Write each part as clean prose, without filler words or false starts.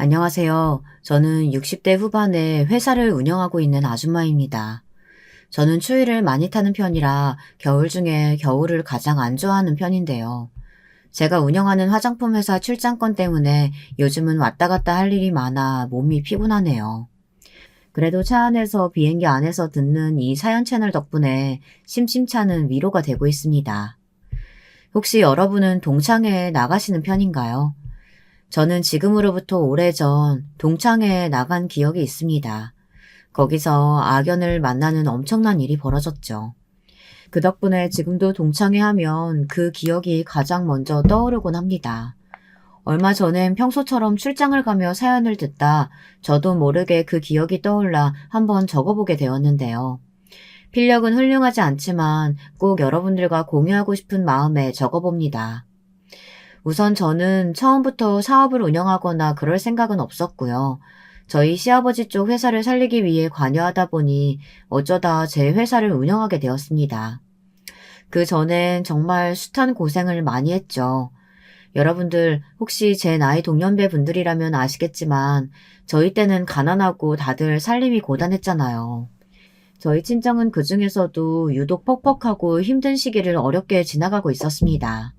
안녕하세요. 저는 60대 후반에 회사를 운영하고 있는 아줌마입니다. 저는 추위를 많이 타는 편이라 겨울 중에 겨울을 가장 안 좋아하는 편인데요. 제가 운영하는 화장품 회사 출장권 때문에 요즘은 왔다 갔다 할 일이 많아 몸이 피곤하네요. 그래도 차 안에서 비행기 안에서 듣는 이 사연 채널 덕분에 심심찮은 위로가 되고 있습니다. 혹시 여러분은 동창회에 나가시는 편인가요? 저는 지금으로부터 오래전 동창회에 나간 기억이 있습니다. 거기서 악연을 만나는 엄청난 일이 벌어졌죠. 그 덕분에 지금도 동창회 하면 그 기억이 가장 먼저 떠오르곤 합니다. 얼마 전엔 평소처럼 출장을 가며 사연을 듣다 저도 모르게 그 기억이 떠올라 한번 적어보게 되었는데요. 필력은 훌륭하지 않지만 꼭 여러분들과 공유하고 싶은 마음에 적어봅니다. 우선 저는 처음부터 사업을 운영하거나 그럴 생각은 없었고요. 저희 시아버지 쪽 회사를 살리기 위해 관여하다 보니 어쩌다 제 회사를 운영하게 되었습니다. 그 전엔 정말 숱한 고생을 많이 했죠. 여러분들 혹시 제 나이 동년배 분들이라면 아시겠지만 저희 때는 가난하고 다들 살림이 고단했잖아요. 저희 친정은 그 중에서도 유독 퍽퍽하고 힘든 시기를 어렵게 지나가고 있었습니다.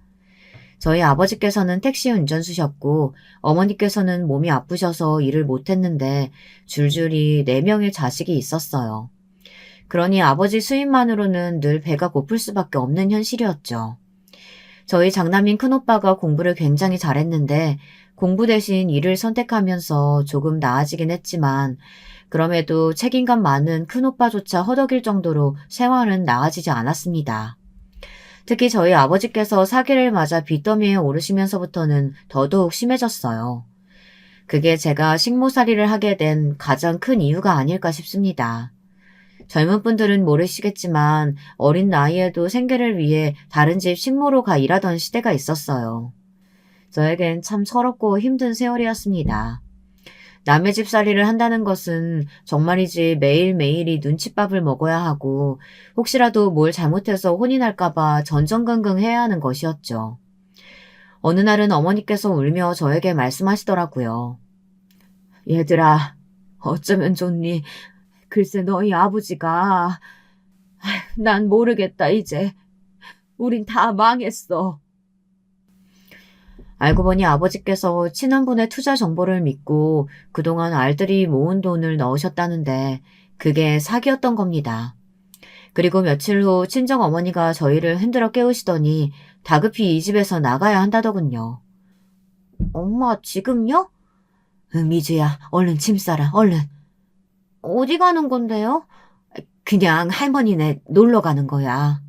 저희 아버지께서는 택시 운전수셨고 어머니께서는 몸이 아프셔서 일을 못했는데 줄줄이 4명의 자식이 있었어요. 그러니 아버지 수입만으로는 늘 배가 고플 수밖에 없는 현실이었죠. 저희 장남인 큰오빠가 공부를 굉장히 잘했는데 공부 대신 일을 선택하면서 조금 나아지긴 했지만 그럼에도 책임감 많은 큰오빠조차 허덕일 정도로 생활은 나아지지 않았습니다. 특히 저희 아버지께서 사기를 맞아 빚더미에 오르시면서부터는 더더욱 심해졌어요. 그게 제가 식모살이를 하게 된 가장 큰 이유가 아닐까 싶습니다. 젊은 분들은 모르시겠지만 어린 나이에도 생계를 위해 다른 집 식모로 가 일하던 시대가 있었어요. 저에겐 참 서럽고 힘든 세월이었습니다. 남의 집살이를 한다는 것은 정말이지 매일매일이 눈칫밥을 먹어야 하고 혹시라도 뭘 잘못해서 혼이 날까봐 전전긍긍해야 하는 것이었죠. 어느 날은 어머니께서 울며 저에게 말씀하시더라고요. 얘들아, 어쩌면 좋니? 글쎄 너희 아버지가... 난 모르겠다 이제. 우린 다 망했어. 알고 보니 아버지께서 친한분의 투자 정보를 믿고 그동안 알뜰히 모은 돈을 넣으셨다는데 그게 사기였던 겁니다. 그리고 며칠 후 친정 어머니가 저희를 흔들어 깨우시더니 다급히 이 집에서 나가야 한다더군요. 엄마 지금요? 미주야 얼른 짐 싸라 얼른. 어디 가는 건데요? 그냥 할머니네 놀러 가는 거야.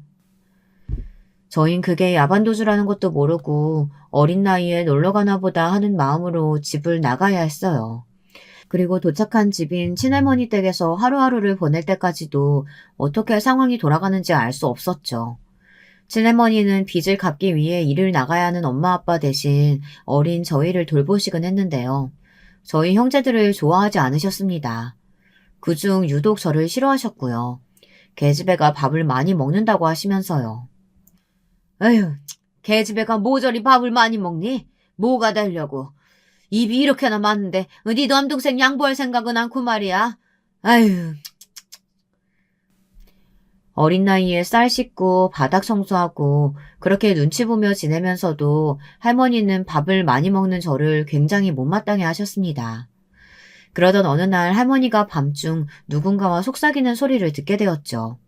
저흰 그게 야반도주라는 것도 모르고 어린 나이에 놀러 가나 보다 하는 마음으로 집을 나가야 했어요. 그리고 도착한 집인 친할머니 댁에서 하루하루를 보낼 때까지도 어떻게 상황이 돌아가는지 알 수 없었죠. 친할머니는 빚을 갚기 위해 일을 나가야 하는 엄마 아빠 대신 어린 저희를 돌보시곤 했는데요. 저희 형제들을 좋아하지 않으셨습니다. 그중 유독 저를 싫어하셨고요. 계집애가 밥을 많이 먹는다고 하시면서요. 에휴, 계집애가 모조리 밥을 많이 먹니? 뭐가 되려고. 입이 이렇게나 많은데 네 남동생 양보할 생각은 않고 말이야. 아유, 어린 나이에 쌀 씻고 바닥 청소하고 그렇게 눈치 보며 지내면서도 할머니는 밥을 많이 먹는 저를 굉장히 못마땅해 하셨습니다. 그러던 어느 날 할머니가 밤중 누군가와 속삭이는 소리를 듣게 되었죠.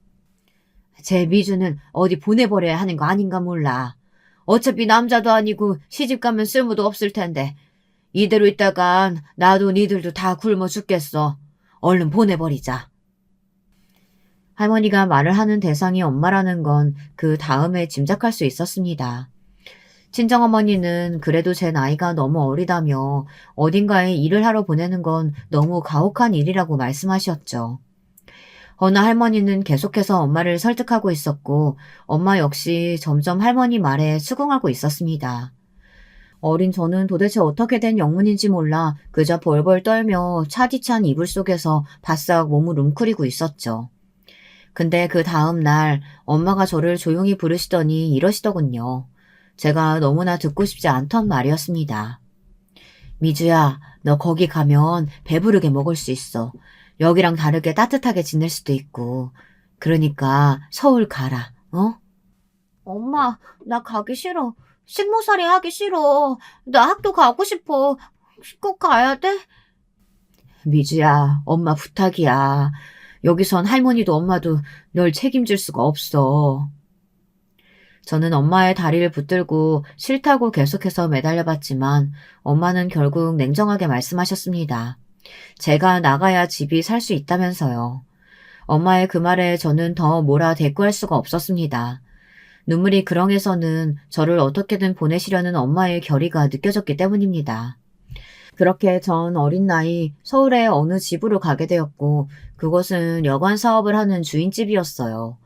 제 미주는 어디 보내버려야 하는 거 아닌가 몰라. 어차피 남자도 아니고 시집가면 쓸모도 없을 텐데 이대로 있다간 나도 니들도 다 굶어 죽겠어. 얼른 보내버리자. 할머니가 말을 하는 대상이 엄마라는 건 그 다음에 짐작할 수 있었습니다. 친정어머니는 그래도 제 나이가 너무 어리다며 어딘가에 일을 하러 보내는 건 너무 가혹한 일이라고 말씀하셨죠. 허나 할머니는 계속해서 엄마를 설득하고 있었고 엄마 역시 점점 할머니 말에 수긍하고 있었습니다. 어린 저는 도대체 어떻게 된 영문인지 몰라 그저 벌벌 떨며 차디찬 이불 속에서 바싹 몸을 웅크리고 있었죠. 근데 그 다음 날 엄마가 저를 조용히 부르시더니 이러시더군요. 제가 너무나 듣고 싶지 않던 말이었습니다. 미주야, 너 거기 가면 배부르게 먹을 수 있어. 여기랑 다르게 따뜻하게 지낼 수도 있고. 그러니까 서울 가라, 어? 엄마, 나 가기 싫어. 식모살이 하기 싫어. 나 학교 가고 싶어. 꼭 가야 돼? 미주야, 엄마 부탁이야. 여기선 할머니도 엄마도 널 책임질 수가 없어. 저는 엄마의 다리를 붙들고 싫다고 계속해서 매달려봤지만 엄마는 결국 냉정하게 말씀하셨습니다. 제가 나가야 집이 살 수 있다면서요. 엄마의 그 말에 저는 더 뭐라 대꾸할 수가 없었습니다. 눈물이 그렁해서는 저를 어떻게든 보내시려는 엄마의 결의가 느껴졌기 때문입니다. 그렇게 전 어린 나이 서울의 어느 집으로 가게 되었고 그곳은 여관 사업을 하는 주인집이었어요.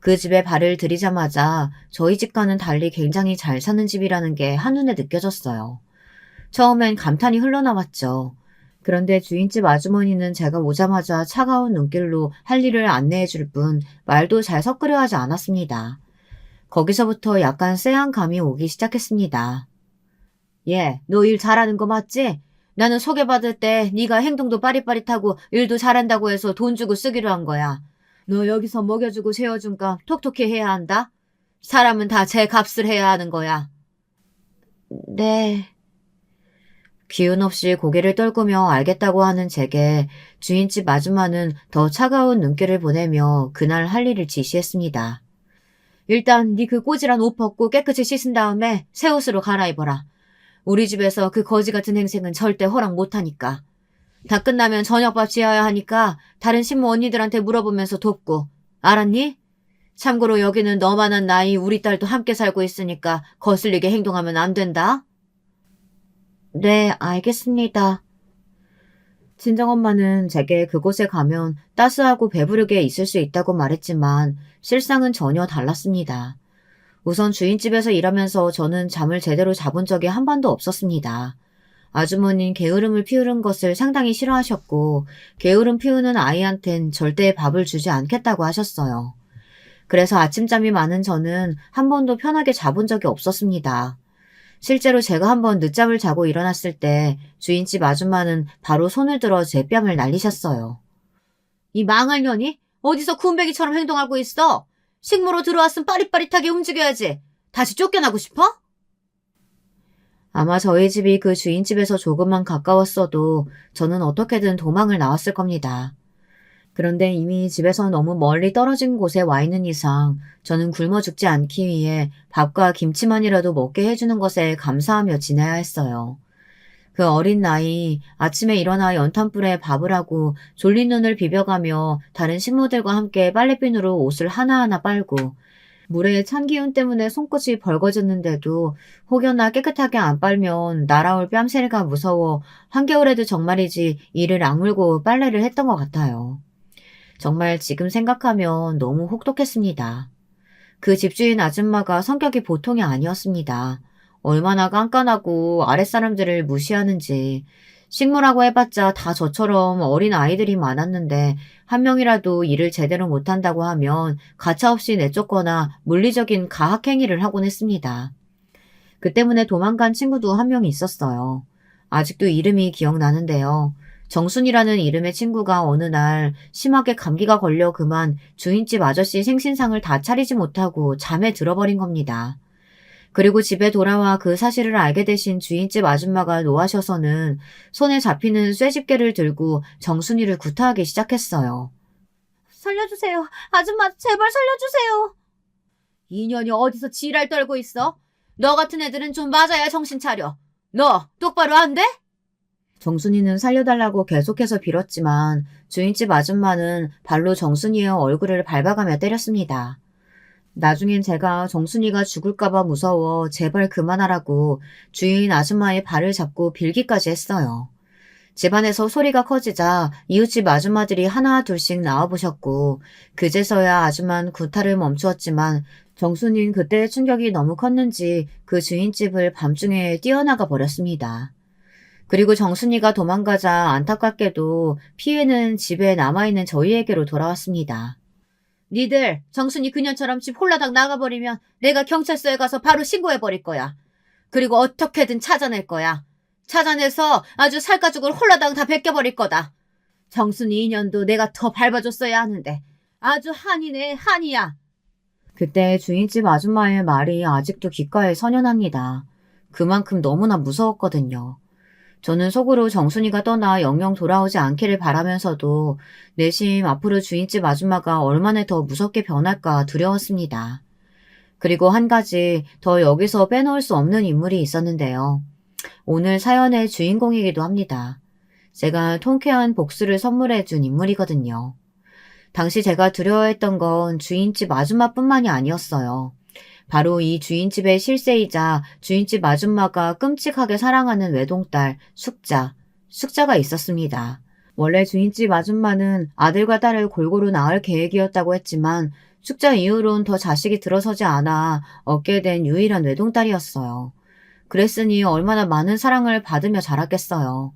그 집에 발을 들이자마자 저희 집과는 달리 굉장히 잘 사는 집이라는 게 한눈에 느껴졌어요. 처음엔 감탄이 흘러나왔죠. 그런데 주인집 아주머니는 제가 오자마자 차가운 눈길로 할 일을 안내해 줄 뿐 말도 잘 섞으려 하지 않았습니다. 거기서부터 약간 쎄한 감이 오기 시작했습니다. 예, 너 일 잘하는 거 맞지? 나는 소개받을 때 네가 행동도 빠릿빠릿하고 일도 잘한다고 해서 돈 주고 쓰기로 한 거야. 너 여기서 먹여주고 세워준 값 톡톡히 해야 한다. 사람은 다 제 값을 해야 하는 거야. 네. 기운 없이 고개를 떨구며 알겠다고 하는 제게 주인집 아줌마는 더 차가운 눈길을 보내며 그날 할 일을 지시했습니다. 일단 네 그 꼬질한 옷 벗고 깨끗이 씻은 다음에 새 옷으로 갈아입어라. 우리 집에서 그 거지 같은 행색은 절대 허락 못하니까. 다 끝나면 저녁밥 지어야 하니까 다른 신모 언니들한테 물어보면서 돕고. 알았니? 참고로 여기는 너만한 나이 우리 딸도 함께 살고 있으니까 거슬리게 행동하면 안 된다. 네, 알겠습니다. 친정엄마는 제게 그곳에 가면 따스하고 배부르게 있을 수 있다고 말했지만 실상은 전혀 달랐습니다. 우선 주인집에서 일하면서 저는 잠을 제대로 자본 적이 한 번도 없었습니다. 아주머니는 게으름을 피우는 것을 상당히 싫어하셨고 게으름 피우는 아이한텐 절대 밥을 주지 않겠다고 하셨어요. 그래서 아침잠이 많은 저는 한 번도 편하게 자본 적이 없었습니다. 실제로 제가 한번 늦잠을 자고 일어났을 때 주인집 아줌마는 바로 손을 들어 제 뺨을 날리셨어요. 이 망할 년이? 어디서 군뱅이처럼 행동하고 있어? 식모로 들어왔으면 빠릿빠릿하게 움직여야지. 다시 쫓겨나고 싶어? 아마 저희 집이 그 주인집에서 조금만 가까웠어도 저는 어떻게든 도망을 나왔을 겁니다. 그런데 이미 집에서 너무 멀리 떨어진 곳에 와 있는 이상 저는 굶어 죽지 않기 위해 밥과 김치만이라도 먹게 해주는 것에 감사하며 지내야 했어요. 그 어린 나이 아침에 일어나 연탄불에 밥을 하고 졸린 눈을 비벼가며 다른 식모들과 함께 빨래비누로 옷을 하나하나 빨고 물에 찬 기운 때문에 손끝이 벌거졌는데도 혹여나 깨끗하게 안 빨면 날아올 뺨새가 무서워 한겨울에도 정말이지 이를 악물고 빨래를 했던 것 같아요. 정말 지금 생각하면 너무 혹독했습니다. 그 집주인 아줌마가 성격이 보통이 아니었습니다. 얼마나 깐깐하고 아랫사람들을 무시하는지. 식모라고 해봤자 다 저처럼 어린 아이들이 많았는데 한 명이라도 일을 제대로 못한다고 하면 가차없이 내쫓거나 물리적인 가학행위를 하곤 했습니다. 그 때문에 도망간 친구도 한 명 있었어요. 아직도 이름이 기억나는데요. 정순이라는 이름의 친구가 어느 날 심하게 감기가 걸려 그만 주인집 아저씨 생신상을 다 차리지 못하고 잠에 들어버린 겁니다. 그리고 집에 돌아와 그 사실을 알게 되신 주인집 아줌마가 노하셔서는 손에 잡히는 쇠집게를 들고 정순이를 구타하기 시작했어요. 살려주세요. 아줌마 제발 살려주세요. 이년이 어디서 지랄 떨고 있어? 너 같은 애들은 좀 맞아야 정신 차려. 너 똑바로 안 돼? 정순이는 살려달라고 계속해서 빌었지만 주인집 아줌마는 발로 정순이의 얼굴을 밟아가며 때렸습니다. 나중엔 제가 정순이가 죽을까봐 무서워 제발 그만하라고 주인 아줌마의 발을 잡고 빌기까지 했어요. 집안에서 소리가 커지자 이웃집 아줌마들이 하나 둘씩 나와보셨고 그제서야 아줌마는 구타를 멈추었지만 정순이는 그때의 충격이 너무 컸는지 그 주인집을 밤중에 뛰어나가 버렸습니다. 그리고 정순이가 도망가자 안타깝게도 피해는 집에 남아있는 저희에게로 돌아왔습니다. 니들 정순이 그년처럼 집 홀라당 나가버리면 내가 경찰서에 가서 바로 신고해버릴 거야. 그리고 어떻게든 찾아낼 거야. 찾아내서 아주 살가죽을 홀라당 다 벗겨버릴 거다. 정순이 인연도 내가 더 밟아줬어야 하는데 아주 한이네 한이야. 그때 주인집 아줌마의 말이 아직도 귓가에 선연합니다. 그만큼 너무나 무서웠거든요. 저는 속으로 정순이가 떠나 영영 돌아오지 않기를 바라면서도 내심 앞으로 주인집 아줌마가 얼마나 더 무섭게 변할까 두려웠습니다. 그리고 한 가지 더 여기서 빼놓을 수 없는 인물이 있었는데요. 오늘 사연의 주인공이기도 합니다. 제가 통쾌한 복수를 선물해준 인물이거든요. 당시 제가 두려워했던 건 주인집 아줌마뿐만이 아니었어요. 바로 이 주인집의 실세이자 주인집 아줌마가 끔찍하게 사랑하는 외동딸 숙자가 있었습니다. 원래 주인집 아줌마는 아들과 딸을 골고루 낳을 계획이었다고 했지만 숙자 이후론 더 자식이 들어서지 않아 얻게 된 유일한 외동딸이었어요. 그랬으니 얼마나 많은 사랑을 받으며 자랐겠어요.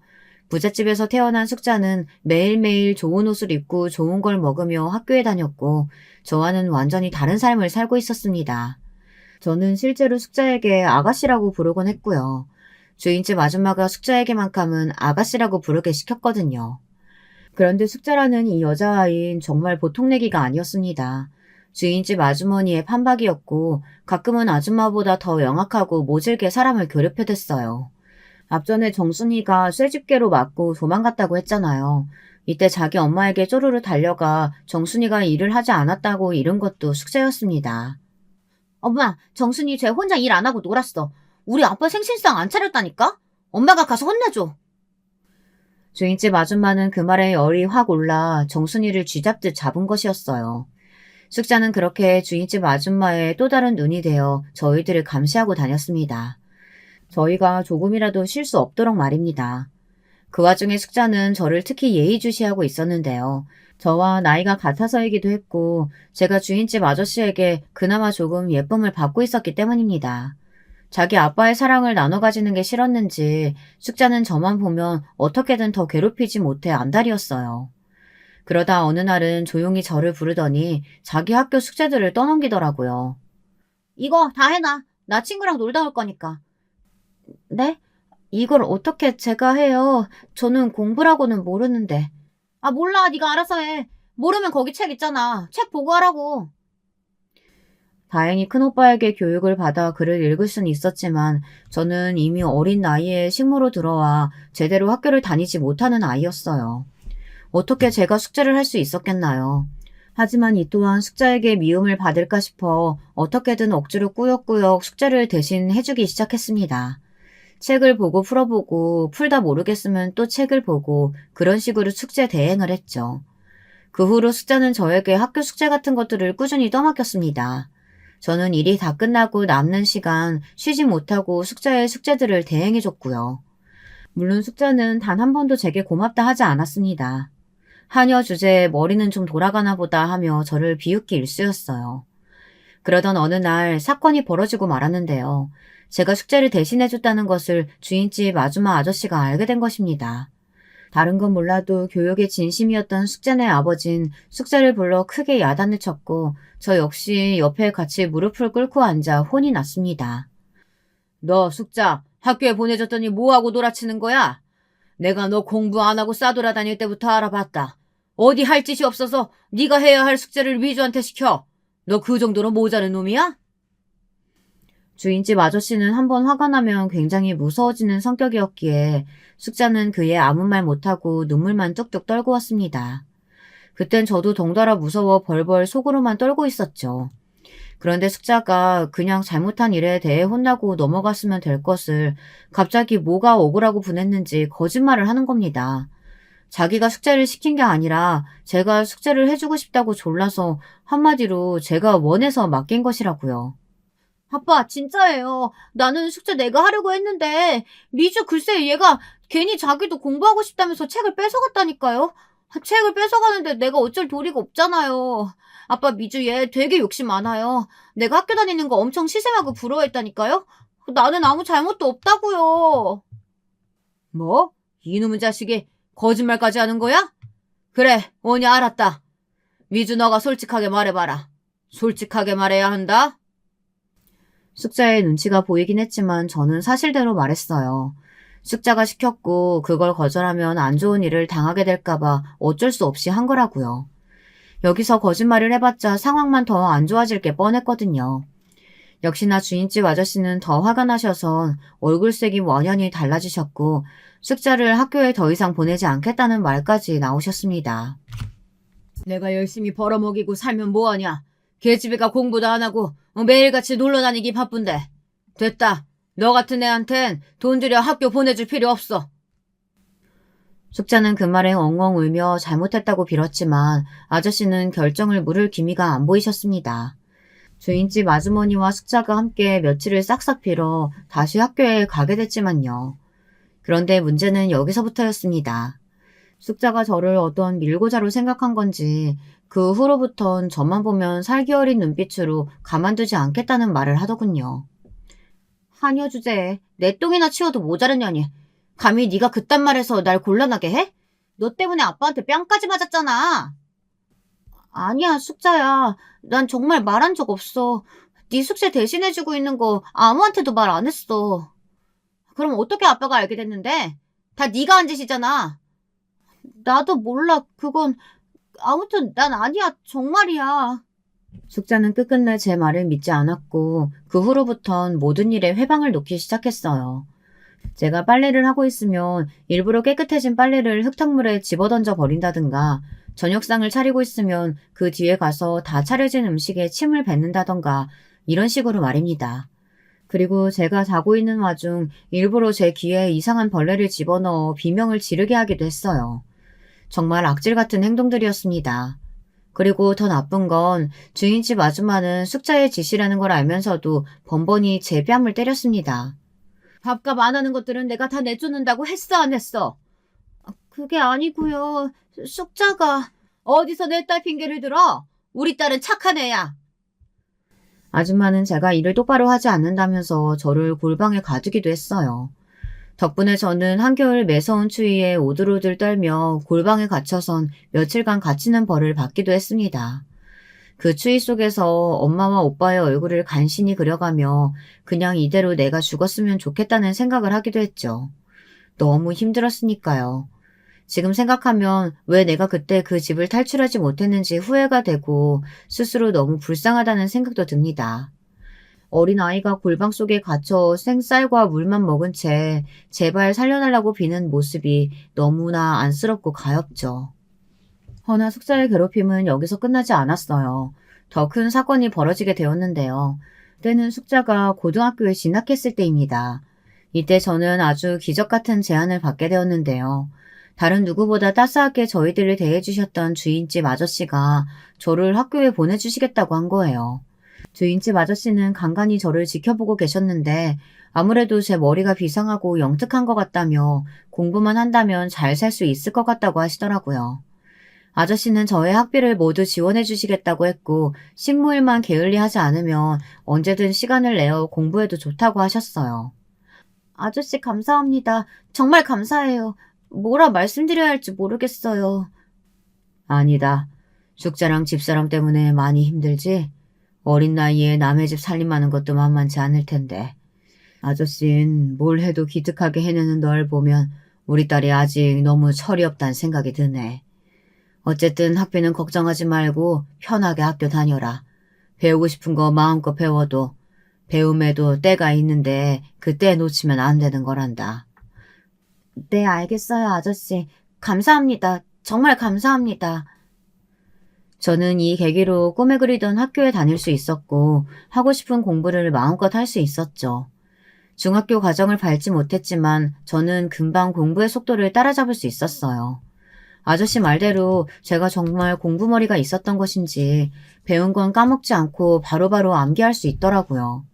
부잣집에서 태어난 숙자는 매일매일 좋은 옷을 입고 좋은 걸 먹으며 학교에 다녔고 저와는 완전히 다른 삶을 살고 있었습니다. 저는 실제로 숙자에게 아가씨라고 부르곤 했고요. 주인집 아줌마가 숙자에게만큼은 아가씨라고 부르게 시켰거든요. 그런데 숙자라는 이 여자아이는 정말 보통 내기가 아니었습니다. 주인집 아주머니의 판박이었고 가끔은 아줌마보다 더 영악하고 모질게 사람을 괴롭혀댔어요. 앞전에 정순이가 쇠집게로 맞고 도망갔다고 했잖아요. 이때 자기 엄마에게 쪼르르 달려가 정순이가 일을 하지 않았다고 잃은 것도 숙제였습니다. 엄마, 정순이 쟤 혼자 일 안 하고 놀았어. 우리 아빠 생신상 안 차렸다니까? 엄마가 가서 혼내줘. 주인집 아줌마는 그 말에 열이 확 올라 정순이를 쥐잡듯 잡은 것이었어요. 숙자는 그렇게 주인집 아줌마의 또 다른 눈이 되어 저희들을 감시하고 다녔습니다. 저희가 조금이라도 실수 없도록 말입니다. 그 와중에 숙자는 저를 특히 예의주시하고 있었는데요. 저와 나이가 같아서이기도 했고 제가 주인집 아저씨에게 그나마 조금 예쁨을 받고 있었기 때문입니다. 자기 아빠의 사랑을 나눠 가지는 게 싫었는지 숙자는 저만 보면 어떻게든 더 괴롭히지 못해 안달이었어요. 그러다 어느 날은 조용히 저를 부르더니 자기 학교 숙제들을 떠넘기더라고요. 이거 다 해놔. 나 친구랑 놀다 올 거니까. 네? 이걸 어떻게 제가 해요? 저는 공부라고는 모르는데. 아, 몰라. 네가 알아서 해. 모르면 거기 책 있잖아. 책 보고 하라고. 다행히 큰오빠에게 교육을 받아 글을 읽을 수는 있었지만 저는 이미 어린 나이에 식모로 들어와 제대로 학교를 다니지 못하는 아이였어요. 어떻게 제가 숙제를 할 수 있었겠나요? 하지만 이 또한 숙자에게 미움을 받을까 싶어 어떻게든 억지로 꾸역꾸역 숙제를 대신 해주기 시작했습니다. 책을 보고 풀어보고 풀다 모르겠으면 또 책을 보고 그런 식으로 숙제 대행을 했죠. 그 후로 숙자는 저에게 학교 숙제 같은 것들을 꾸준히 떠맡겼습니다. 저는 일이 다 끝나고 남는 시간 쉬지 못하고 숙자의 숙제들을 대행해줬고요. 물론 숙자는 단 한 번도 제게 고맙다 하지 않았습니다. 하녀 주제에 머리는 좀 돌아가나 보다 하며 저를 비웃기 일쑤였어요. 그러던 어느 날 사건이 벌어지고 말았는데요. 제가 숙제를 대신해줬다는 것을 주인집 아줌마 아저씨가 알게 된 것입니다. 다른 건 몰라도 교육에 진심이었던 숙자네 아버진 숙자를 불러 크게 야단을 쳤고 저 역시 옆에 같이 무릎을 꿇고 앉아 혼이 났습니다. 너 숙자 학교에 보내줬더니 뭐하고 놀아치는 거야? 내가 너 공부 안 하고 싸돌아다닐 때부터 알아봤다. 어디 할 짓이 없어서 네가 해야 할 숙제를 위주한테 시켜. 너 그 정도로 모자른 놈이야? 주인집 아저씨는 한번 화가 나면 굉장히 무서워지는 성격이었기에 숙자는 그에 아무 말 못하고 눈물만 뚝뚝 떨고 왔습니다. 그땐 저도 덩달아 무서워 벌벌 속으로만 떨고 있었죠. 그런데 숙자가 그냥 잘못한 일에 대해 혼나고 넘어갔으면 될 것을 갑자기 뭐가 억울하고 분했는지 거짓말을 하는 겁니다. 자기가 숙제를 시킨 게 아니라 제가 숙제를 해주고 싶다고 졸라서 한마디로 제가 원해서 맡긴 것이라고요. 아빠, 진짜예요. 나는 숙제 내가 하려고 했는데 미주 글쎄 얘가 괜히 자기도 공부하고 싶다면서 책을 뺏어갔다니까요. 책을 뺏어가는데 내가 어쩔 도리가 없잖아요. 아빠, 미주 얘 되게 욕심 많아요. 내가 학교 다니는 거 엄청 시샘하고 부러워했다니까요. 나는 아무 잘못도 없다고요. 뭐? 이놈의 자식이 거짓말까지 하는 거야? 그래, 오니 알았다. 미주 너가 솔직하게 말해봐라. 솔직하게 말해야 한다. 숙자의 눈치가 보이긴 했지만 저는 사실대로 말했어요. 숙자가 시켰고 그걸 거절하면 안 좋은 일을 당하게 될까봐 어쩔 수 없이 한 거라고요. 여기서 거짓말을 해봤자 상황만 더 안 좋아질 게 뻔했거든요. 역시나 주인집 아저씨는 더 화가 나셔서 얼굴색이 원연히 달라지셨고 숙자를 학교에 더 이상 보내지 않겠다는 말까지 나오셨습니다. 내가 열심히 벌어먹이고 살면 뭐하냐. 계집애가 공부도 안 하고 매일같이 놀러다니기 바쁜데. 됐다. 너 같은 애한텐 돈 들여 학교 보내줄 필요 없어. 숙자는 그 말에 엉엉 울며 잘못했다고 빌었지만 아저씨는 결정을 물을 기미가 안 보이셨습니다. 주인집 아주머니와 숙자가 함께 며칠을 싹싹 빌어 다시 학교에 가게 됐지만요. 그런데 문제는 여기서부터였습니다. 숙자가 저를 어떤 밀고자로 생각한 건지 그 후로부턴 저만 보면 살기 어린 눈빛으로 가만두지 않겠다는 말을 하더군요. 한여 주제에 내 똥이나 치워도 모자르냐니. 감히 네가 그딴 말해서 날 곤란하게 해? 너 때문에 아빠한테 뺨까지 맞았잖아. 아니야, 숙자야. 난 정말 말한 적 없어. 네 숙제 대신해주고 있는 거 아무한테도 말 안 했어. 그럼 어떻게 아빠가 알게 됐는데? 다 네가 한 짓이잖아. 나도 몰라. 그건 아무튼 난 아니야. 정말이야. 숙자는 끝끝내 제 말을 믿지 않았고 그 후로부턴 모든 일에 회방을 놓기 시작했어요. 제가 빨래를 하고 있으면 일부러 깨끗해진 빨래를 흙탕물에 집어던져 버린다든가 저녁상을 차리고 있으면 그 뒤에 가서 다 차려진 음식에 침을 뱉는다던가 이런 식으로 말입니다. 그리고 제가 자고 있는 와중 일부러 제 귀에 이상한 벌레를 집어넣어 비명을 지르게 하기도 했어요. 정말 악질 같은 행동들이었습니다. 그리고 더 나쁜 건 주인집 아줌마는 숙자의 짓이라는 걸 알면서도 번번이 제 뺨을 때렸습니다. 밥값 안 하는 것들은 내가 다 내쫓는다고 했어 안 했어? 그게 아니고요. 숙자가 어디서 내 딸 핑계를 들어? 우리 딸은 착한 애야. 아줌마는 제가 일을 똑바로 하지 않는다면서 저를 골방에 가두기도 했어요. 덕분에 저는 한겨울 매서운 추위에 오들오들 떨며 골방에 갇혀선 며칠간 갇히는 벌을 받기도 했습니다. 그 추위 속에서 엄마와 오빠의 얼굴을 간신히 그려가며 그냥 이대로 내가 죽었으면 좋겠다는 생각을 하기도 했죠. 너무 힘들었으니까요. 지금 생각하면 왜 내가 그때 그 집을 탈출하지 못했는지 후회가 되고 스스로 너무 불쌍하다는 생각도 듭니다. 어린아이가 골방 속에 갇혀 생쌀과 물만 먹은 채 제발 살려달라고 비는 모습이 너무나 안쓰럽고 가엾죠. 허나 숙자의 괴롭힘은 여기서 끝나지 않았어요. 더 큰 사건이 벌어지게 되었는데요. 때는 숙자가 고등학교에 진학했을 때입니다. 이때 저는 아주 기적 같은 제안을 받게 되었는데요. 다른 누구보다 따스하게 저희들을 대해주셨던 주인집 아저씨가 저를 학교에 보내주시겠다고 한 거예요. 주인집 아저씨는 간간히 저를 지켜보고 계셨는데 아무래도 제 머리가 비상하고 영특한 것 같다며 공부만 한다면 잘 살 수 있을 것 같다고 하시더라고요. 아저씨는 저의 학비를 모두 지원해 주시겠다고 했고 식무일만 게을리하지 않으면 언제든 시간을 내어 공부해도 좋다고 하셨어요. 아저씨 감사합니다. 정말 감사해요. 뭐라 말씀드려야 할지 모르겠어요. 아니다. 숙자랑 집사람 때문에 많이 힘들지? 어린 나이에 남의 집 살림하는 것도 만만치 않을 텐데. 아저씨는 뭘 해도 기특하게 해내는 널 보면 우리 딸이 아직 너무 철이 없다는 생각이 드네. 어쨌든 학비는 걱정하지 말고 편하게 학교 다녀라. 배우고 싶은 거 마음껏 배워도 배움에도 때가 있는데 그 때 놓치면 안 되는 거란다. 네, 알겠어요, 아저씨. 감사합니다. 정말 감사합니다. 저는 이 계기로 꿈에 그리던 학교에 다닐 수 있었고 하고 싶은 공부를 마음껏 할 수 있었죠. 중학교 과정을 밟지 못했지만 저는 금방 공부의 속도를 따라잡을 수 있었어요. 아저씨 말대로 제가 정말 공부머리가 있었던 것인지 배운 건 까먹지 않고 바로바로 암기할 수 있더라고요.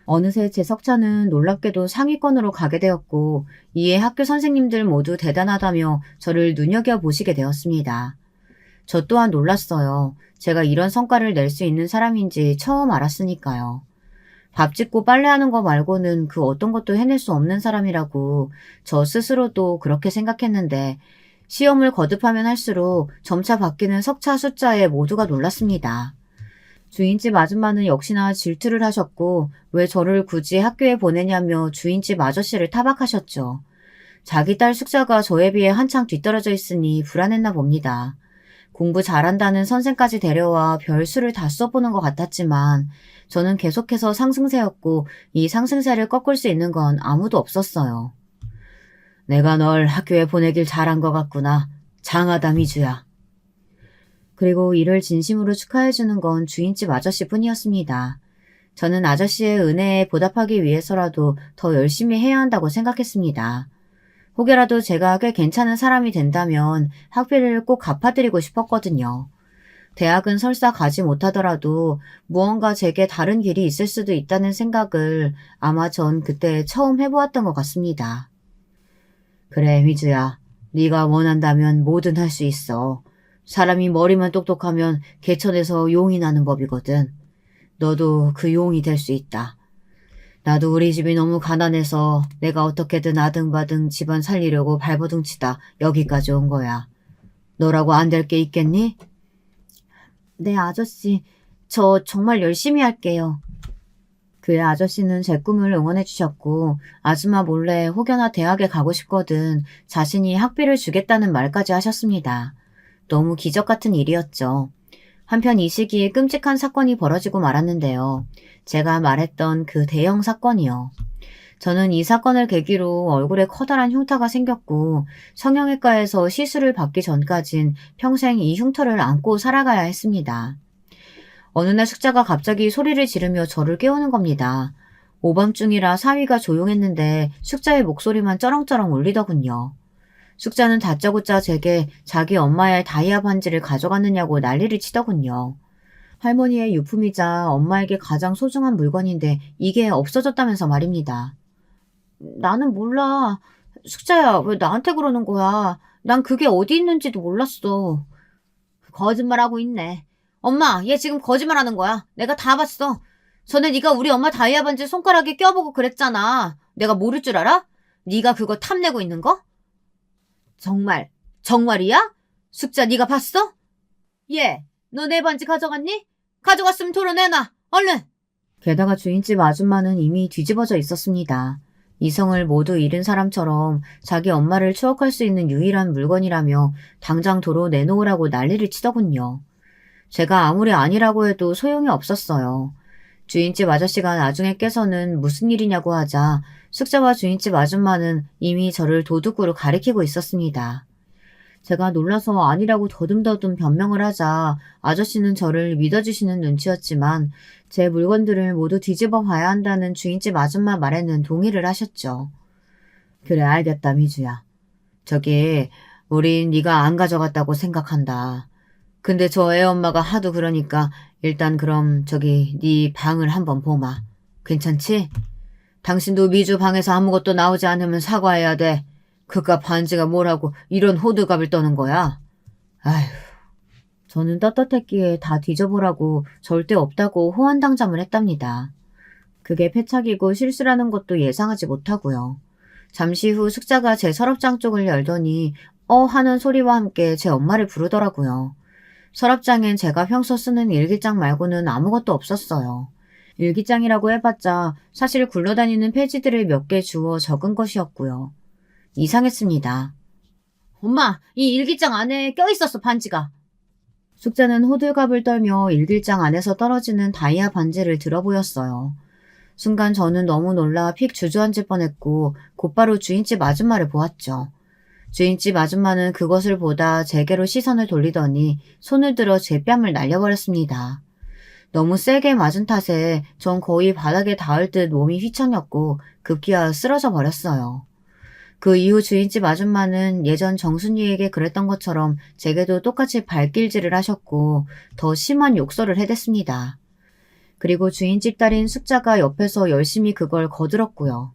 어느새 제 석차는 놀랍게도 상위권으로 가게 되었고 이에 학교 선생님들 모두 대단하다며 저를 눈여겨보시게 되었습니다. 저 또한 놀랐어요. 제가 이런 성과를 낼 수 있는 사람인지 처음 알았으니까요. 밥 짓고 빨래하는 거 말고는 그 어떤 것도 해낼 수 없는 사람이라고 저 스스로도 그렇게 생각했는데 시험을 거듭하면 할수록 점차 바뀌는 석차 숫자에 모두가 놀랐습니다. 주인집 아줌마는 역시나 질투를 하셨고 왜 저를 굳이 학교에 보내냐며 주인집 아저씨를 타박하셨죠. 자기 딸 숙자가 저에 비해 한창 뒤떨어져 있으니 불안했나 봅니다. 공부 잘한다는 선생까지 데려와 별수를 다 써보는 것 같았지만 저는 계속해서 상승세였고 이 상승세를 꺾을 수 있는 건 아무도 없었어요. 내가 널 학교에 보내길 잘한 것 같구나. 장하다 미주야. 그리고 이를 진심으로 축하해주는 건 주인집 아저씨뿐이었습니다. 저는 아저씨의 은혜에 보답하기 위해서라도 더 열심히 해야 한다고 생각했습니다. 혹여라도 제가 꽤 괜찮은 사람이 된다면 학비를 꼭 갚아드리고 싶었거든요. 대학은 설사 가지 못하더라도 무언가 제게 다른 길이 있을 수도 있다는 생각을 아마 전 그때 처음 해보았던 것 같습니다. 그래, 미주야. 네가 원한다면 뭐든 할 수 있어. 사람이 머리만 똑똑하면 개천에서 용이 나는 법이거든. 너도 그 용이 될 수 있다. 나도 우리 집이 너무 가난해서 내가 어떻게든 아등바등 집안 살리려고 발버둥치다 여기까지 온 거야. 너라고 안 될 게 있겠니? 네, 아저씨. 저 정말 열심히 할게요. 그의 아저씨는 제 꿈을 응원해 주셨고 아줌마 몰래 혹여나 대학에 가고 싶거든 자신이 학비를 주겠다는 말까지 하셨습니다. 너무 기적 같은 일이었죠. 한편 이 시기에 끔찍한 사건이 벌어지고 말았는데요. 제가 말했던 그 대형 사건이요. 저는 이 사건을 계기로 얼굴에 커다란 흉터가 생겼고 성형외과에서 시술을 받기 전까진 평생 이 흉터를 안고 살아가야 했습니다. 어느 날 숙자가 갑자기 소리를 지르며 저를 깨우는 겁니다. 오밤중이라 사위가 조용했는데 숙자의 목소리만 쩌렁쩌렁 울리더군요. 숙자는 다짜고짜 제게 자기 엄마의 다이아 반지를 가져갔느냐고 난리를 치더군요. 할머니의 유품이자 엄마에게 가장 소중한 물건인데 이게 없어졌다면서 말입니다. 나는 몰라. 숙자야, 왜 나한테 그러는 거야? 난 그게 어디 있는지도 몰랐어. 거짓말하고 있네. 엄마, 얘 지금 거짓말하는 거야. 내가 다 봤어. 전에 네가 우리 엄마 다이아 반지 손가락에 껴보고 그랬잖아. 내가 모를 줄 알아? 네가 그거 탐내고 있는 거? 정말이야? 숙자 네가 봤어? 얘, 너 내 반지 가져갔니? 가져갔으면 토로내놔. 얼른! 게다가 주인집 아줌마는 이미 뒤집어져 있었습니다. 이성을 모두 잃은 사람처럼 자기 엄마를 추억할 수 있는 유일한 물건이라며 당장 도로 내놓으라고 난리를 치더군요. 제가 아무리 아니라고 해도 소용이 없었어요. 주인집 아저씨가 나중에 깨서는 무슨 일이냐고 하자 숙자와 주인집 아줌마는 이미 저를 도둑으로 가리키고 있었습니다. 제가 놀라서 아니라고 더듬더듬 변명을 하자 아저씨는 저를 믿어주시는 눈치였지만 제 물건들을 모두 뒤집어 봐야 한다는 주인집 아줌마 말에는 동의를 하셨죠. 그래, 알겠다, 미주야. 저기 우린 네가 안 가져갔다고 생각한다. 근데 저 애엄마가 하도 그러니까 일단 그럼 저기 네 방을 한번 보마. 괜찮지? 당신도 미주 방에서 아무것도 나오지 않으면 사과해야 돼. 그깟 반지가 뭐라고 이런 호들갑을 떠는 거야? 아휴. 저는 떳떳했기에 다 뒤져보라고 절대 없다고 호언당장을 했답니다. 그게 패착이고 실수라는 것도 예상하지 못하고요. 잠시 후 숙자가 제 서랍장 쪽을 열더니 하는 소리와 함께 제 엄마를 부르더라고요. 서랍장엔 제가 평소 쓰는 일기장 말고는 아무것도 없었어요. 일기장이라고 해봤자 사실 굴러다니는 페이지들을 몇 개 주워 적은 것이었고요. 이상했습니다. 엄마, 이 일기장 안에 껴있었어, 반지가. 숙자는 호들갑을 떨며 일기장 안에서 떨어지는 다이아 반지를 들어보였어요. 순간 저는 너무 놀라 픽 주저앉을 뻔했고 곧바로 주인집 아줌마를 보았죠. 주인집 아줌마는 그것을 보다 제게로 시선을 돌리더니 손을 들어 제 뺨을 날려버렸습니다. 너무 세게 맞은 탓에 전 거의 바닥에 닿을 듯 몸이 휘청였고 급기야 쓰러져 버렸어요. 그 이후 주인집 아줌마는 예전 정순이에게 그랬던 것처럼 제게도 똑같이 발길질을 하셨고 더 심한 욕설을 해댔습니다. 그리고 주인집 딸인 숙자가 옆에서 열심히 그걸 거들었고요.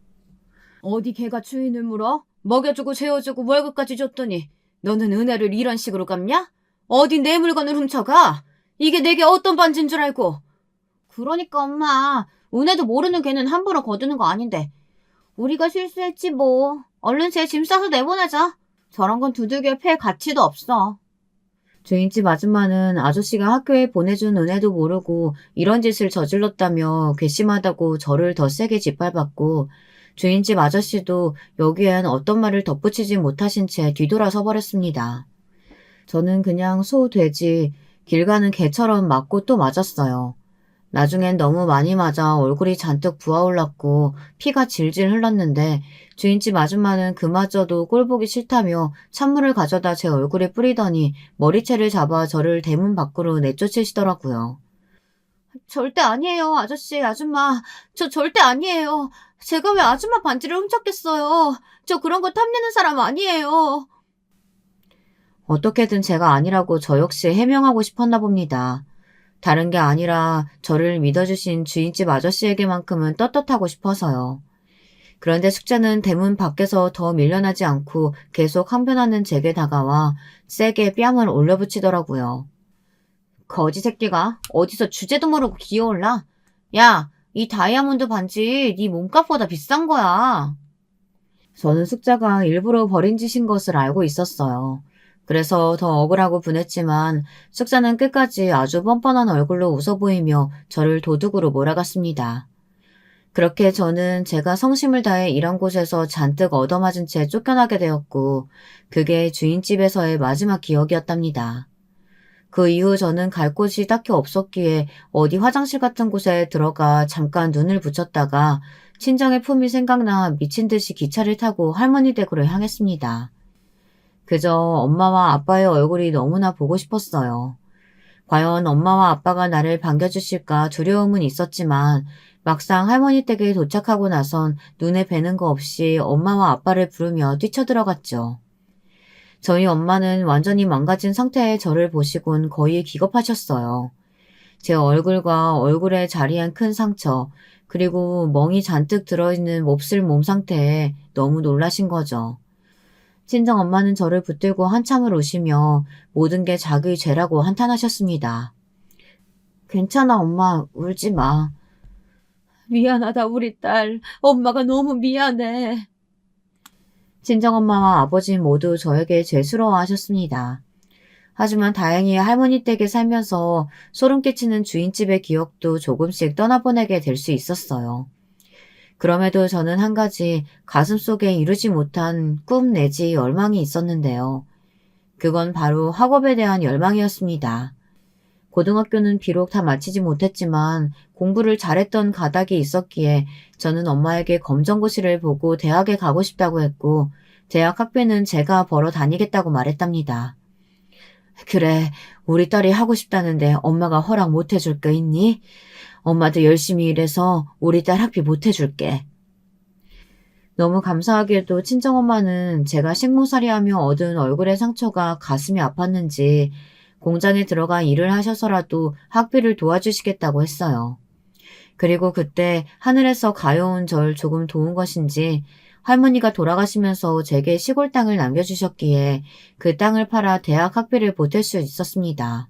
어디 개가 주인을 물어? 먹여주고 재워주고 월급까지 줬더니 너는 은혜를 이런 식으로 갚냐? 어디 내 물건을 훔쳐가? 이게 내게 어떤 반지인 줄 알고. 그러니까 엄마, 은혜도 모르는 개는 함부로 거두는 거 아닌데. 우리가 실수했지 뭐. 얼른 제 짐 싸서 내보내자. 저런 건 두들겨 팰 가치도 없어. 주인집 아줌마는 아저씨가 학교에 보내준 은혜도 모르고 이런 짓을 저질렀다며 괘씸하다고 저를 더 세게 짓밟았고 주인집 아저씨도 여기엔 어떤 말을 덧붙이지 못하신 채 뒤돌아서 버렸습니다. 저는 그냥 소, 돼지, 길 가는 개처럼 맞고 또 맞았어요. 나중엔 너무 많이 맞아 얼굴이 잔뜩 부어올랐고 피가 질질 흘렀는데 주인집 아줌마는 그마저도 꼴보기 싫다며 찬물을 가져다 제 얼굴에 뿌리더니 머리채를 잡아 저를 대문 밖으로 내쫓으시더라고요. 절대 아니에요, 아저씨, 아줌마. 저 절대 아니에요. 제가 왜 아줌마 반지를 훔쳤겠어요. 저 그런 거 탐내는 사람 아니에요. 어떻게든 제가 아니라고 저 역시 해명하고 싶었나 봅니다. 다른 게 아니라 저를 믿어주신 주인집 아저씨에게만큼은 떳떳하고 싶어서요. 그런데 숙자는 대문 밖에서 더 밀려나지 않고 계속 항변하는 제게 다가와 세게 뺨을 올려붙이더라고요. 거지 새끼가 어디서 주제도 모르고 기어올라? 야, 이 다이아몬드 반지 네 몸값보다 비싼 거야. 저는 숙자가 일부러 버린 짓인 것을 알고 있었어요. 그래서 더 억울하고 분했지만 숙자는 끝까지 아주 뻔뻔한 얼굴로 웃어 보이며 저를 도둑으로 몰아갔습니다. 그렇게 저는 제가 성심을 다해 일한 곳에서 잔뜩 얻어맞은 채 쫓겨나게 되었고 그게 주인집에서의 마지막 기억이었답니다. 그 이후 저는 갈 곳이 딱히 없었기에 어디 화장실 같은 곳에 들어가 잠깐 눈을 붙였다가 친정의 품이 생각나 미친 듯이 기차를 타고 할머니 댁으로 향했습니다. 그저 엄마와 아빠의 얼굴이 너무나 보고 싶었어요. 과연 엄마와 아빠가 나를 반겨주실까 두려움은 있었지만 막상 할머니 댁에 도착하고 나선 눈에 뵈는 거 없이 엄마와 아빠를 부르며 뛰쳐들어갔죠. 저희 엄마는 완전히 망가진 상태의 저를 보시곤 거의 기겁하셨어요. 제 얼굴과 얼굴에 자리한 큰 상처, 그리고 멍이 잔뜩 들어있는 몹쓸 몸 상태에 너무 놀라신 거죠. 친정엄마는 저를 붙들고 한참을 우시며 모든 게 자기 죄라고 한탄하셨습니다. 괜찮아, 엄마. 울지 마. 미안하다, 우리 딸. 엄마가 너무 미안해. 친정엄마와 아버지 모두 저에게 죄스러워하셨습니다. 하지만 다행히 할머니 댁에 살면서 소름 끼치는 주인집의 기억도 조금씩 떠나보내게 될 수 있었어요. 그럼에도 저는 한 가지 가슴속에 이루지 못한 꿈 내지 열망이 있었는데요. 그건 바로 학업에 대한 열망이었습니다. 고등학교는 비록 다 마치지 못했지만 공부를 잘했던 가닥이 있었기에 저는 엄마에게 검정고시를 보고 대학에 가고 싶다고 했고 대학 학비는 제가 벌어 다니겠다고 말했답니다. 그래, 우리 딸이 하고 싶다는데 엄마가 허락 못 해줄 거 있니? 엄마도 열심히 일해서 우리 딸 학비 못 해줄게. 너무 감사하게도 친정엄마는 제가 식모살이하며 얻은 얼굴의 상처가 가슴이 아팠는지 공장에 들어가 일을 하셔서라도 학비를 도와주시겠다고 했어요. 그리고 그때 하늘에서 가여운 절 조금 도운 것인지 할머니가 돌아가시면서 제게 시골 땅을 남겨주셨기에 그 땅을 팔아 대학 학비를 보탤 수 있었습니다.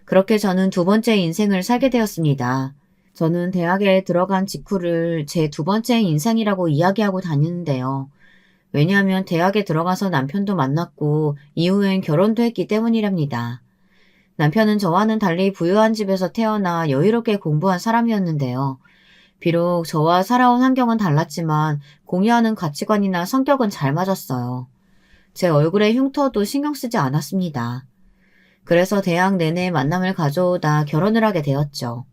그렇게 저는 두 번째 인생을 살게 되었습니다. 저는 대학에 들어간 직후를 제 두 번째 인생이라고 이야기하고 다니는데요. 왜냐하면 대학에 들어가서 남편도 만났고 이후엔 결혼도 했기 때문이랍니다. 남편은 저와는 달리 부유한 집에서 태어나 여유롭게 공부한 사람이었는데요. 비록 저와 살아온 환경은 달랐지만 공유하는 가치관이나 성격은 잘 맞았어요. 제 얼굴의 흉터도 신경 쓰지 않았습니다. 그래서 대학 내내 만남을 가져오다 결혼을 하게 되었죠.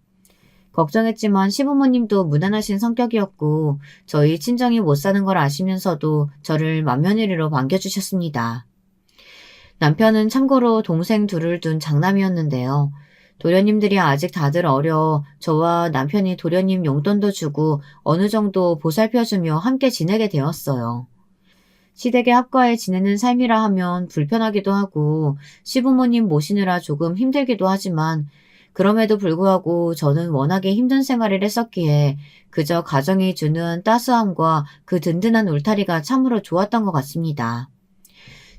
걱정했지만 시부모님도 무난하신 성격이었고 저희 친정이 못 사는 걸 아시면서도 저를 맏며느리로 반겨주셨습니다. 남편은 참고로 동생 둘을 둔 장남이었는데요. 도련님들이 아직 다들 어려 저와 남편이 도련님 용돈도 주고 어느 정도 보살펴주며 함께 지내게 되었어요. 시댁에 합가해 지내는 삶이라 하면 불편하기도 하고 시부모님 모시느라 조금 힘들기도 하지만 그럼에도 불구하고 저는 워낙에 힘든 생활을 했었기에 그저 가정이 주는 따스함과 그 든든한 울타리가 참으로 좋았던 것 같습니다.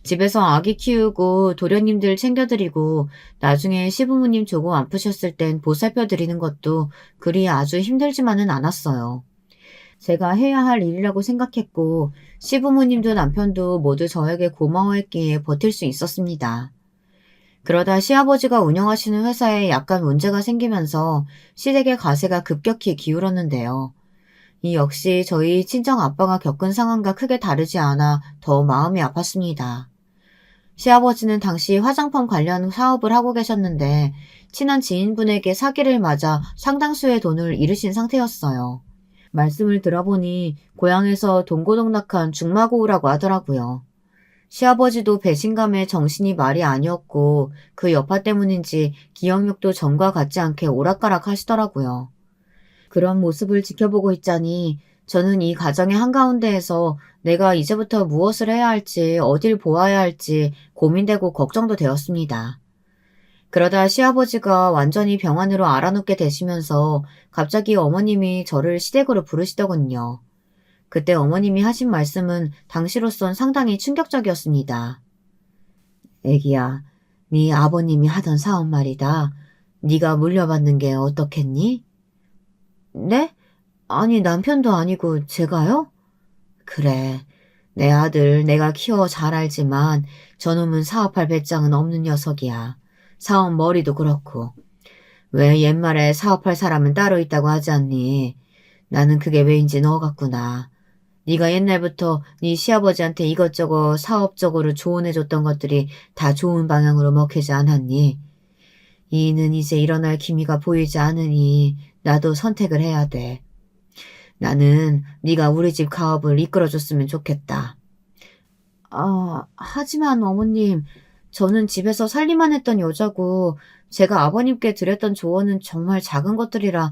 집에서 아기 키우고 도련님들 챙겨드리고 나중에 시부모님 조금 아프셨을 땐 보살펴드리는 것도 그리 아주 힘들지만은 않았어요. 제가 해야 할 일이라고 생각했고 시부모님도 남편도 모두 저에게 고마워했기에 버틸 수 있었습니다. 그러다 시아버지가 운영하시는 회사에 약간 문제가 생기면서 시댁의 가세가 급격히 기울었는데요. 이 역시 저희 친정 아빠가 겪은 상황과 크게 다르지 않아 더 마음이 아팠습니다. 시아버지는 당시 화장품 관련 사업을 하고 계셨는데 친한 지인분에게 사기를 맞아 상당수의 돈을 잃으신 상태였어요. 말씀을 들어보니 고향에서 동고동락한 중마고우라고 하더라고요. 시아버지도 배신감에 정신이 말이 아니었고 그 여파 때문인지 기억력도 전과 같지 않게 오락가락 하시더라고요. 그런 모습을 지켜보고 있자니 저는 이 가정의 한가운데에서 내가 이제부터 무엇을 해야 할지 어딜 보아야 할지 고민되고 걱정도 되었습니다. 그러다 시아버지가 완전히 병원으로 알아눕게 되시면서 갑자기 어머님이 저를 시댁으로 부르시더군요. 그때 어머님이 하신 말씀은 당시로선 상당히 충격적이었습니다. 애기야, 네 아버님이 하던 사업 말이다. 네가 물려받는 게 어떻겠니? 네? 아니 남편도 아니고 제가요? 그래. 내 아들 내가 키워 잘 알지만 저놈은 사업할 배짱은 없는 녀석이야. 사업 머리도 그렇고. 왜 옛말에 사업할 사람은 따로 있다고 하지 않니? 나는 그게 왜인지 너 같구나. 네가 옛날부터 네 시아버지한테 이것저것 사업적으로 조언해줬던 것들이 다 좋은 방향으로 먹히지 않았니? 이는 이제 일어날 기미가 보이지 않으니 나도 선택을 해야 돼. 나는 네가 우리 집 가업을 이끌어줬으면 좋겠다. 하지만 어머님, 저는 집에서 살림만 했던 여자고 제가 아버님께 드렸던 조언은 정말 작은 것들이라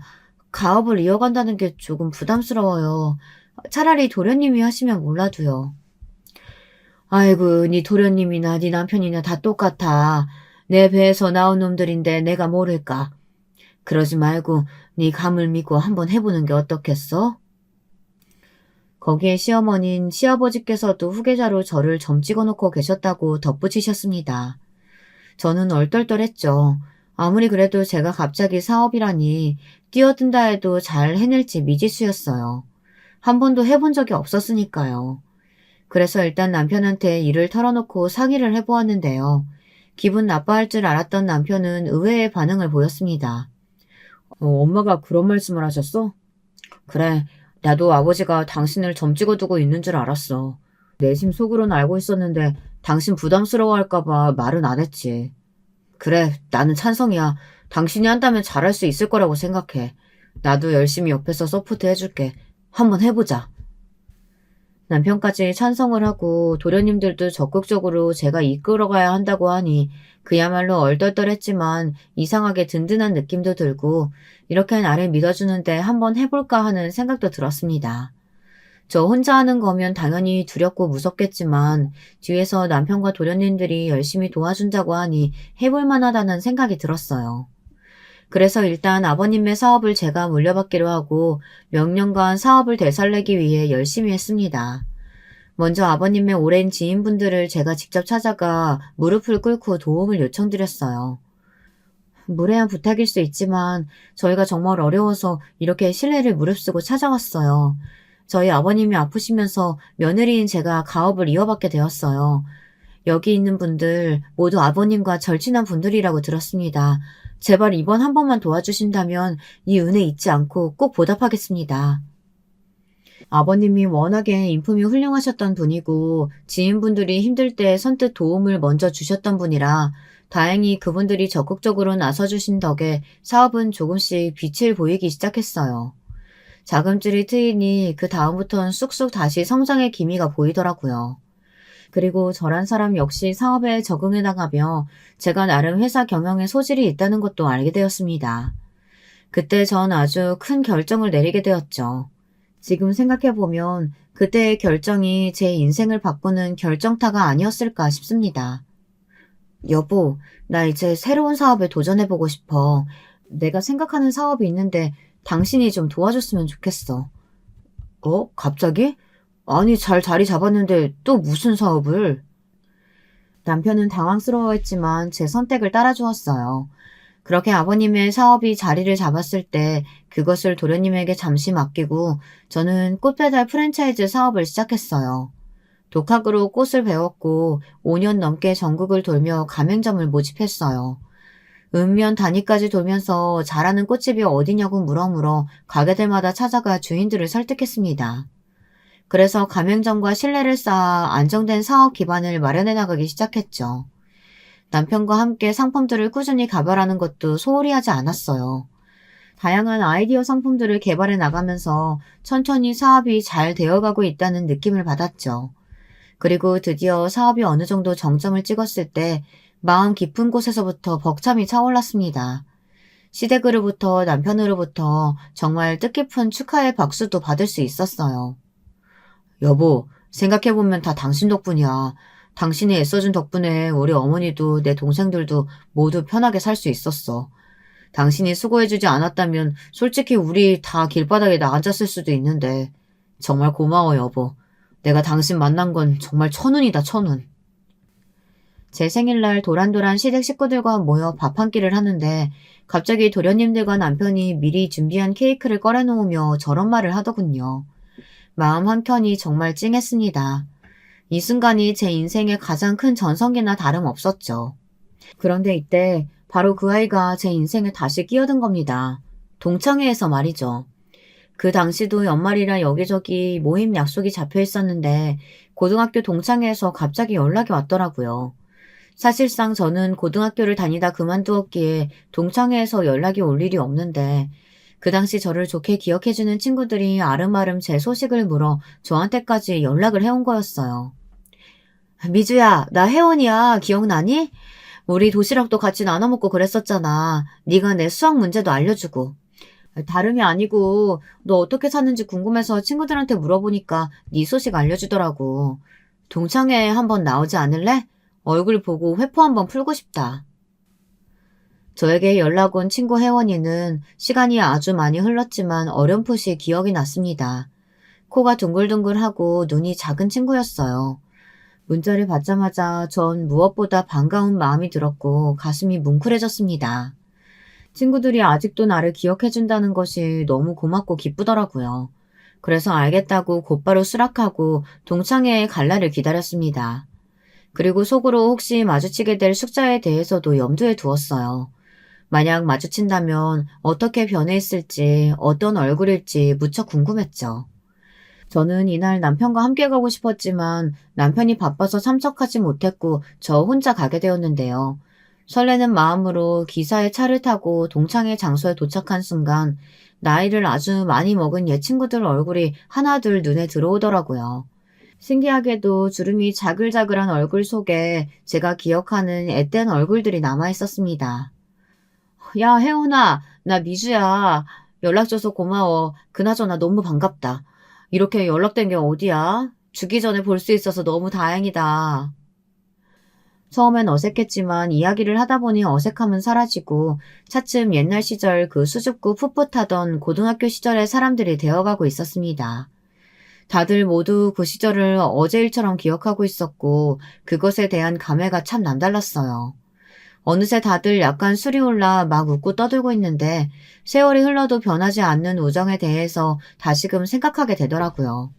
가업을 이어간다는 게 조금 부담스러워요. 차라리 도련님이 하시면 몰라도요. 아이고, 네 도련님이나 네 남편이나 다 똑같아. 내 배에서 나온 놈들인데 내가 모를까. 그러지 말고 네 감을 믿고 한번 해보는 게 어떻겠어? 거기에 시어머니는 시아버지께서도 후계자로 저를 점 찍어놓고 계셨다고 덧붙이셨습니다. 저는 얼떨떨했죠. 아무리 그래도 제가 갑자기 사업이라니 뛰어든다 해도 잘 해낼지 미지수였어요. 한 번도 해본 적이 없었으니까요. 그래서 일단 남편한테 일을 털어놓고 상의를 해보았는데요. 기분 나빠할 줄 알았던 남편은 의외의 반응을 보였습니다. 엄마가 그런 말씀을 하셨어? 그래, 나도 아버지가 당신을 점 찍어두고 있는 줄 알았어. 내심 속으로는 알고 있었는데 당신 부담스러워할까봐 말은 안 했지. 그래, 나는 찬성이야. 당신이 한다면 잘할 수 있을 거라고 생각해. 나도 열심히 옆에서 서포트 해줄게. 한번 해보자. 남편까지 찬성을 하고 도련님들도 적극적으로 제가 이끌어가야 한다고 하니 그야말로 얼떨떨했지만 이상하게 든든한 느낌도 들고 이렇게 나를 믿어주는데 한번 해볼까 하는 생각도 들었습니다. 저 혼자 하는 거면 당연히 두렵고 무섭겠지만 뒤에서 남편과 도련님들이 열심히 도와준다고 하니 해볼 만하다는 생각이 들었어요. 그래서 일단 아버님의 사업을 제가 물려받기로 하고 몇 년간 사업을 되살리기 위해 열심히 했습니다. 먼저 아버님의 오랜 지인분들을 제가 직접 찾아가 무릎을 꿇고 도움을 요청드렸어요. 무례한 부탁일 수 있지만 저희가 정말 어려워서 이렇게 신뢰를 무릅쓰고 찾아왔어요. 저희 아버님이 아프시면서 며느리인 제가 가업을 이어받게 되었어요. 여기 있는 분들 모두 아버님과 절친한 분들이라고 들었습니다. 제발 이번 한 번만 도와주신다면 이 은혜 잊지 않고 꼭 보답하겠습니다. 아버님이 워낙에 인품이 훌륭하셨던 분이고 지인분들이 힘들 때 선뜻 도움을 먼저 주셨던 분이라 다행히 그분들이 적극적으로 나서주신 덕에 사업은 조금씩 빛을 보이기 시작했어요. 자금줄이 트이니 그 다음부터는 쑥쑥 다시 성장의 기미가 보이더라고요. 그리고 저란 사람 역시 사업에 적응해 나가며 제가 나름 회사 경영에 소질이 있다는 것도 알게 되었습니다. 그때 전 아주 큰 결정을 내리게 되었죠. 지금 생각해보면 그때의 결정이 제 인생을 바꾸는 결정타가 아니었을까 싶습니다. 여보, 나 이제 새로운 사업에 도전해보고 싶어. 내가 생각하는 사업이 있는데 당신이 좀 도와줬으면 좋겠어. 갑자기? 아니, 잘 자리 잡았는데 또 무슨 사업을? 남편은 당황스러워했지만 제 선택을 따라주었어요. 그렇게 아버님의 사업이 자리를 잡았을 때 그것을 도련님에게 잠시 맡기고 저는 꽃배달 프랜차이즈 사업을 시작했어요. 독학으로 꽃을 배웠고 5년 넘게 전국을 돌며 가맹점을 모집했어요. 읍면 단위까지 돌면서 잘하는 꽃집이 어디냐고 물어물어 가게들마다 찾아가 주인들을 설득했습니다. 그래서 가맹점과 신뢰를 쌓아 안정된 사업 기반을 마련해 나가기 시작했죠. 남편과 함께 상품들을 꾸준히 개발하는 것도 소홀히 하지 않았어요. 다양한 아이디어 상품들을 개발해 나가면서 천천히 사업이 잘 되어가고 있다는 느낌을 받았죠. 그리고 드디어 사업이 어느 정도 정점을 찍었을 때 마음 깊은 곳에서부터 벅참이 차올랐습니다. 시댁으로부터 남편으로부터 정말 뜻깊은 축하의 박수도 받을 수 있었어요. 여보, 생각해보면 다 당신 덕분이야. 당신이 애써준 덕분에 우리 어머니도 내 동생들도 모두 편하게 살 수 있었어. 당신이 수고해주지 않았다면 솔직히 우리 다 길바닥에 나앉았을 수도 있는데 정말 고마워 여보. 내가 당신 만난 건 정말 천운이다 천운. 제 생일날 도란도란 시댁 식구들과 모여 밥 한 끼를 하는데 갑자기 도련님들과 남편이 미리 준비한 케이크를 꺼내놓으며 저런 말을 하더군요. 마음 한켠이 정말 찡했습니다. 이 순간이 제 인생의 가장 큰 전성기나 다름없었죠. 그런데 이때 바로 그 아이가 제 인생에 다시 끼어든 겁니다. 동창회에서 말이죠. 그 당시도 연말이라 여기저기 모임 약속이 잡혀 있었는데 고등학교 동창회에서 갑자기 연락이 왔더라고요. 사실상 저는 고등학교를 다니다 그만두었기에 동창회에서 연락이 올 일이 없는데 그 당시 저를 좋게 기억해주는 친구들이 아름아름 제 소식을 물어 저한테까지 연락을 해온 거였어요. 미주야, 나 혜원이야. 기억나니? 우리 도시락도 같이 나눠 먹고 그랬었잖아. 네가 내 수학 문제도 알려주고. 다름이 아니고 너 어떻게 사는지 궁금해서 친구들한테 물어보니까 네 소식 알려주더라고. 동창회에 한번 나오지 않을래? 얼굴 보고 회포 한번 풀고 싶다. 저에게 연락 온 친구 혜원이는 시간이 아주 많이 흘렀지만 어렴풋이 기억이 났습니다. 코가 둥글둥글하고 눈이 작은 친구였어요. 문자를 받자마자 전 무엇보다 반가운 마음이 들었고 가슴이 뭉클해졌습니다. 친구들이 아직도 나를 기억해준다는 것이 너무 고맙고 기쁘더라고요. 그래서 알겠다고 곧바로 수락하고 동창회에 갈 날을 기다렸습니다. 그리고 속으로 혹시 마주치게 될 숙자에 대해서도 염두에 두었어요. 만약 마주친다면 어떻게 변해 있을지, 어떤 얼굴일지 무척 궁금했죠. 저는 이날 남편과 함께 가고 싶었지만 남편이 바빠서 참석하지 못했고 저 혼자 가게 되었는데요. 설레는 마음으로 기사에 차를 타고 동창회 장소에 도착한 순간 나이를 아주 많이 먹은 옛 친구들 얼굴이 하나둘 눈에 들어오더라고요. 신기하게도 주름이 자글자글한 얼굴 속에 제가 기억하는 앳된 얼굴들이 남아있었습니다. 야, 혜원아, 나 미주야. 연락줘서 고마워. 그나저나 너무 반갑다. 이렇게 연락된 게 어디야? 주기 전에 볼 수 있어서 너무 다행이다. 처음엔 어색했지만 이야기를 하다 보니 어색함은 사라지고 차츰 옛날 시절 그 수줍고 풋풋하던 고등학교 시절의 사람들이 되어가고 있었습니다. 다들 모두 그 시절을 어제 일처럼 기억하고 있었고 그것에 대한 감회가 참 남달랐어요. 어느새 다들 약간 술이 올라 막 웃고 떠들고 있는데 세월이 흘러도 변하지 않는 우정에 대해서 다시금 생각하게 되더라고요.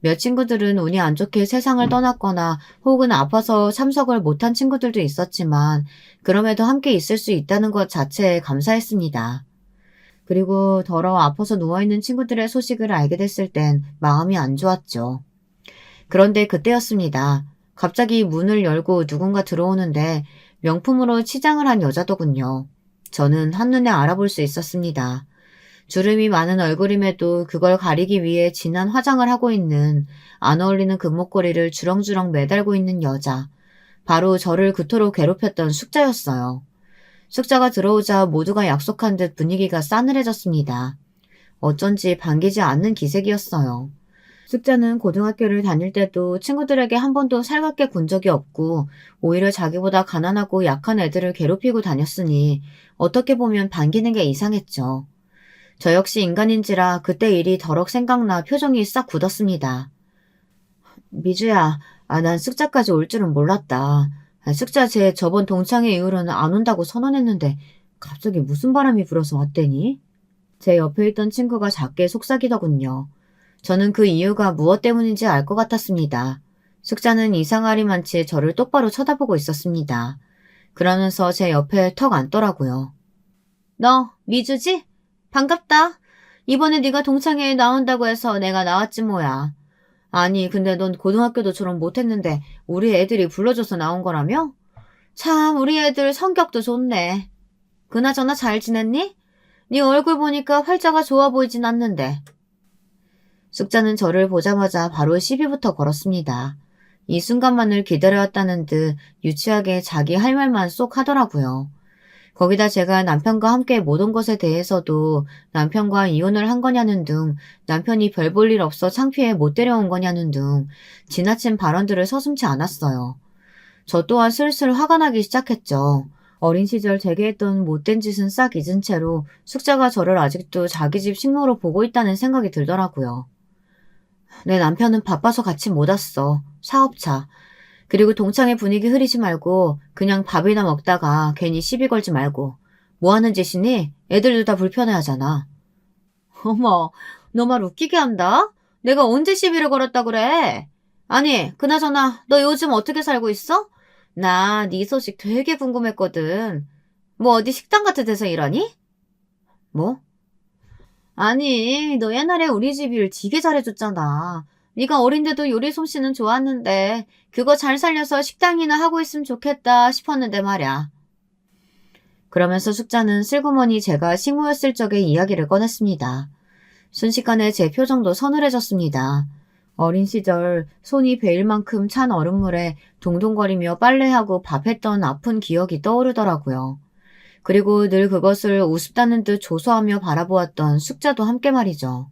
몇 친구들은 운이 안 좋게 세상을 떠났거나 혹은 아파서 참석을 못한 친구들도 있었지만 그럼에도 함께 있을 수 있다는 것 자체에 감사했습니다. 그리고 더러 아파서 누워있는 친구들의 소식을 알게 됐을 땐 마음이 안 좋았죠. 그런데 그때였습니다. 갑자기 문을 열고 누군가 들어오는데 명품으로 치장을 한 여자더군요. 저는 한눈에 알아볼 수 있었습니다. 주름이 많은 얼굴임에도 그걸 가리기 위해 진한 화장을 하고 있는 안 어울리는 금목걸이를 주렁주렁 매달고 있는 여자. 바로 저를 그토록 괴롭혔던 숙자였어요. 숙자가 들어오자 모두가 약속한 듯 분위기가 싸늘해졌습니다. 어쩐지 반기지 않는 기색이었어요. 숙자는 고등학교를 다닐 때도 친구들에게 한 번도 살갑게 군 적이 없고 오히려 자기보다 가난하고 약한 애들을 괴롭히고 다녔으니 어떻게 보면 반기는 게 이상했죠. 저 역시 인간인지라 그때 일이 더럭 생각나 표정이 싹 굳었습니다. 미주야, 난 숙자까지 올 줄은 몰랐다. 숙자 쟤 저번 동창회 이후로는 안 온다고 선언했는데 갑자기 무슨 바람이 불어서 왔대니? 제 옆에 있던 친구가 작게 속삭이더군요. 저는 그 이유가 무엇 때문인지 알 것 같았습니다. 숙자는 이상하리만치 저를 똑바로 쳐다보고 있었습니다. 그러면서 제 옆에 턱 앉더라고요. 너 미주지? 반갑다. 이번에 네가 동창회에 나온다고 해서 내가 나왔지 뭐야. 아니 근데 넌 고등학교도 졸업 못했는데 우리 애들이 불러줘서 나온 거라며? 참 우리 애들 성격도 좋네. 그나저나 잘 지냈니? 네 얼굴 보니까 활자가 좋아 보이진 않는데. 숙자는 저를 보자마자 바로 시비부터 걸었습니다. 이 순간만을 기다려왔다는 듯 유치하게 자기 할 말만 쏙 하더라고요. 거기다 제가 남편과 함께 못 온 것에 대해서도 남편과 이혼을 한 거냐는 등 남편이 별 볼 일 없어 창피해 못 데려온 거냐는 등 지나친 발언들을 서슴지 않았어요. 저 또한 슬슬 화가 나기 시작했죠. 어린 시절 제게 했던 못된 짓은 싹 잊은 채로 숙자가 저를 아직도 자기 집 식모로 보고 있다는 생각이 들더라고요. 내 남편은 바빠서 같이 못 왔어. 사업차. 그리고 동창회 분위기 흐리지 말고 그냥 밥이나 먹다가 괜히 시비 걸지 말고. 뭐 하는 짓이니? 애들도 다 불편해하잖아. 어머, 너 말 웃기게 한다? 내가 언제 시비를 걸었다 그래? 아니, 그나저나 너 요즘 어떻게 살고 있어? 나 네 소식 되게 궁금했거든. 뭐 어디 식당 같은 데서 일하니? 뭐? 아니, 너 옛날에 우리 집 일 되게 잘해줬잖아. 네가 어린데도 요리 솜씨는 좋았는데 그거 잘 살려서 식당이나 하고 있으면 좋겠다 싶었는데 말이야. 그러면서 숙자는 슬그머니 제가 식모였을 적의 이야기를 꺼냈습니다. 순식간에 제 표정도 서늘해졌습니다. 어린 시절 손이 베일 만큼 찬 얼음물에 동동거리며 빨래하고 밥했던 아픈 기억이 떠오르더라고요. 그리고 늘 그것을 우습다는 듯 조소하며 바라보았던 숙자도 함께 말이죠.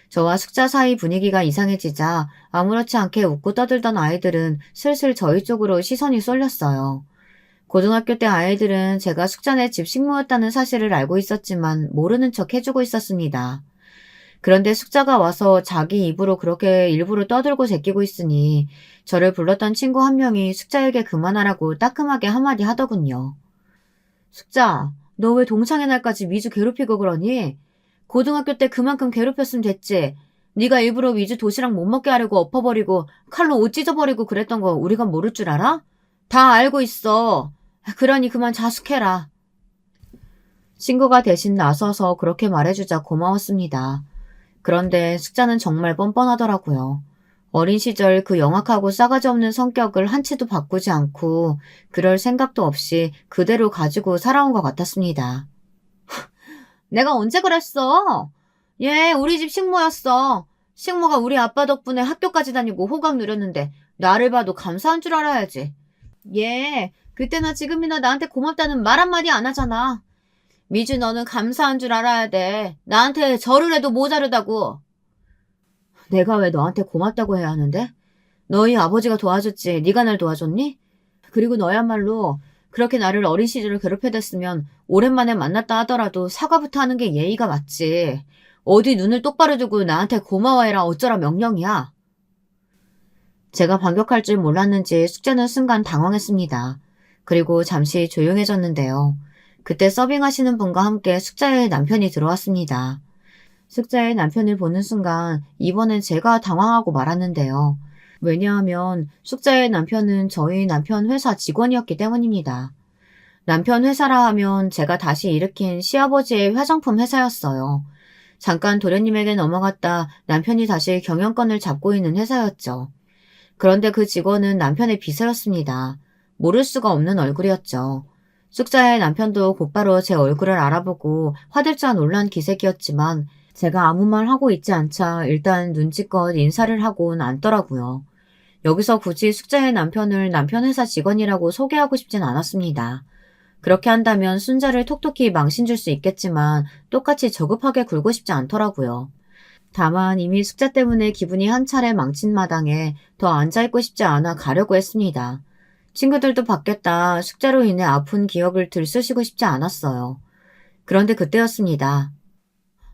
저와 숙자 사이 분위기가 이상해지자 아무렇지 않게 웃고 떠들던 아이들은 슬슬 저희 쪽으로 시선이 쏠렸어요. 고등학교 때 아이들은 제가 숙자네 집 식모였다는 사실을 알고 있었지만 모르는 척 해주고 있었습니다. 그런데 숙자가 와서 자기 입으로 그렇게 일부러 떠들고 제끼고 있으니 저를 불렀던 친구 한 명이 숙자에게 그만하라고 따끔하게 한마디 하더군요. 숙자, 너 왜 동창회 날까지 미주 괴롭히고 그러니? 고등학교 때 그만큼 괴롭혔으면 됐지. 네가 일부러 미주 도시락 못 먹게 하려고 엎어버리고 칼로 옷 찢어버리고 그랬던 거 우리가 모를 줄 알아? 다 알고 있어. 그러니 그만 자숙해라. 친구가 대신 나서서 그렇게 말해주자 고마웠습니다. 그런데 숙자는 정말 뻔뻔하더라고요. 어린 시절 그 영악하고 싸가지 없는 성격을 한치도 바꾸지 않고 그럴 생각도 없이 그대로 가지고 살아온 것 같았습니다. 내가 언제 그랬어? 얘 우리 집 식모였어. 식모가 우리 아빠 덕분에 학교까지 다니고 호강 누렸는데 나를 봐도 감사한 줄 알아야지. 얘 그때나 지금이나 나한테 고맙다는 말 한마디 안 하잖아. 미주 너는 감사한 줄 알아야 돼. 나한테 절을 해도 모자르다고. 내가 왜 너한테 고맙다고 해야 하는데? 너희 아버지가 도와줬지 네가 날 도와줬니? 그리고 너야말로 그렇게 나를 어린 시절을 괴롭혀댔으면 오랜만에 만났다 하더라도 사과부터 하는 게 예의가 맞지. 어디 눈을 똑바로 두고 나한테 고마워해라 어쩌라 명령이야. 제가 반격할 줄 몰랐는지 숙제는 순간 당황했습니다. 그리고 잠시 조용해졌는데요. 그때 서빙하시는 분과 함께 숙자의 남편이 들어왔습니다. 숙자의 남편을 보는 순간 이번엔 제가 당황하고 말았는데요. 왜냐하면 숙자의 남편은 저희 남편 회사 직원이었기 때문입니다. 남편 회사라 하면 제가 다시 일으킨 시아버지의 화장품 회사였어요. 잠깐 도련님에게 넘어갔다 남편이 다시 경영권을 잡고 있는 회사였죠. 그런데 그 직원은 남편의 비서였습니다. 모를 수가 없는 얼굴이었죠. 숙자의 남편도 곧바로 제 얼굴을 알아보고 화들짝 놀란 기색이었지만 제가 아무 말 하고 있지 않자 일단 눈치껏 인사를 하곤 앉더라고요. 여기서 굳이 숙자의 남편을 남편 회사 직원이라고 소개하고 싶진 않았습니다. 그렇게 한다면 순자를 톡톡히 망신 줄 수 있겠지만 똑같이 저급하게 굴고 싶지 않더라고요. 다만 이미 숙자 때문에 기분이 한 차례 망친 마당에 더 앉아있고 싶지 않아 가려고 했습니다. 친구들도 받겠다 숙자로 인해 아픈 기억을 들쑤시고 싶지 않았어요. 그런데 그때였습니다.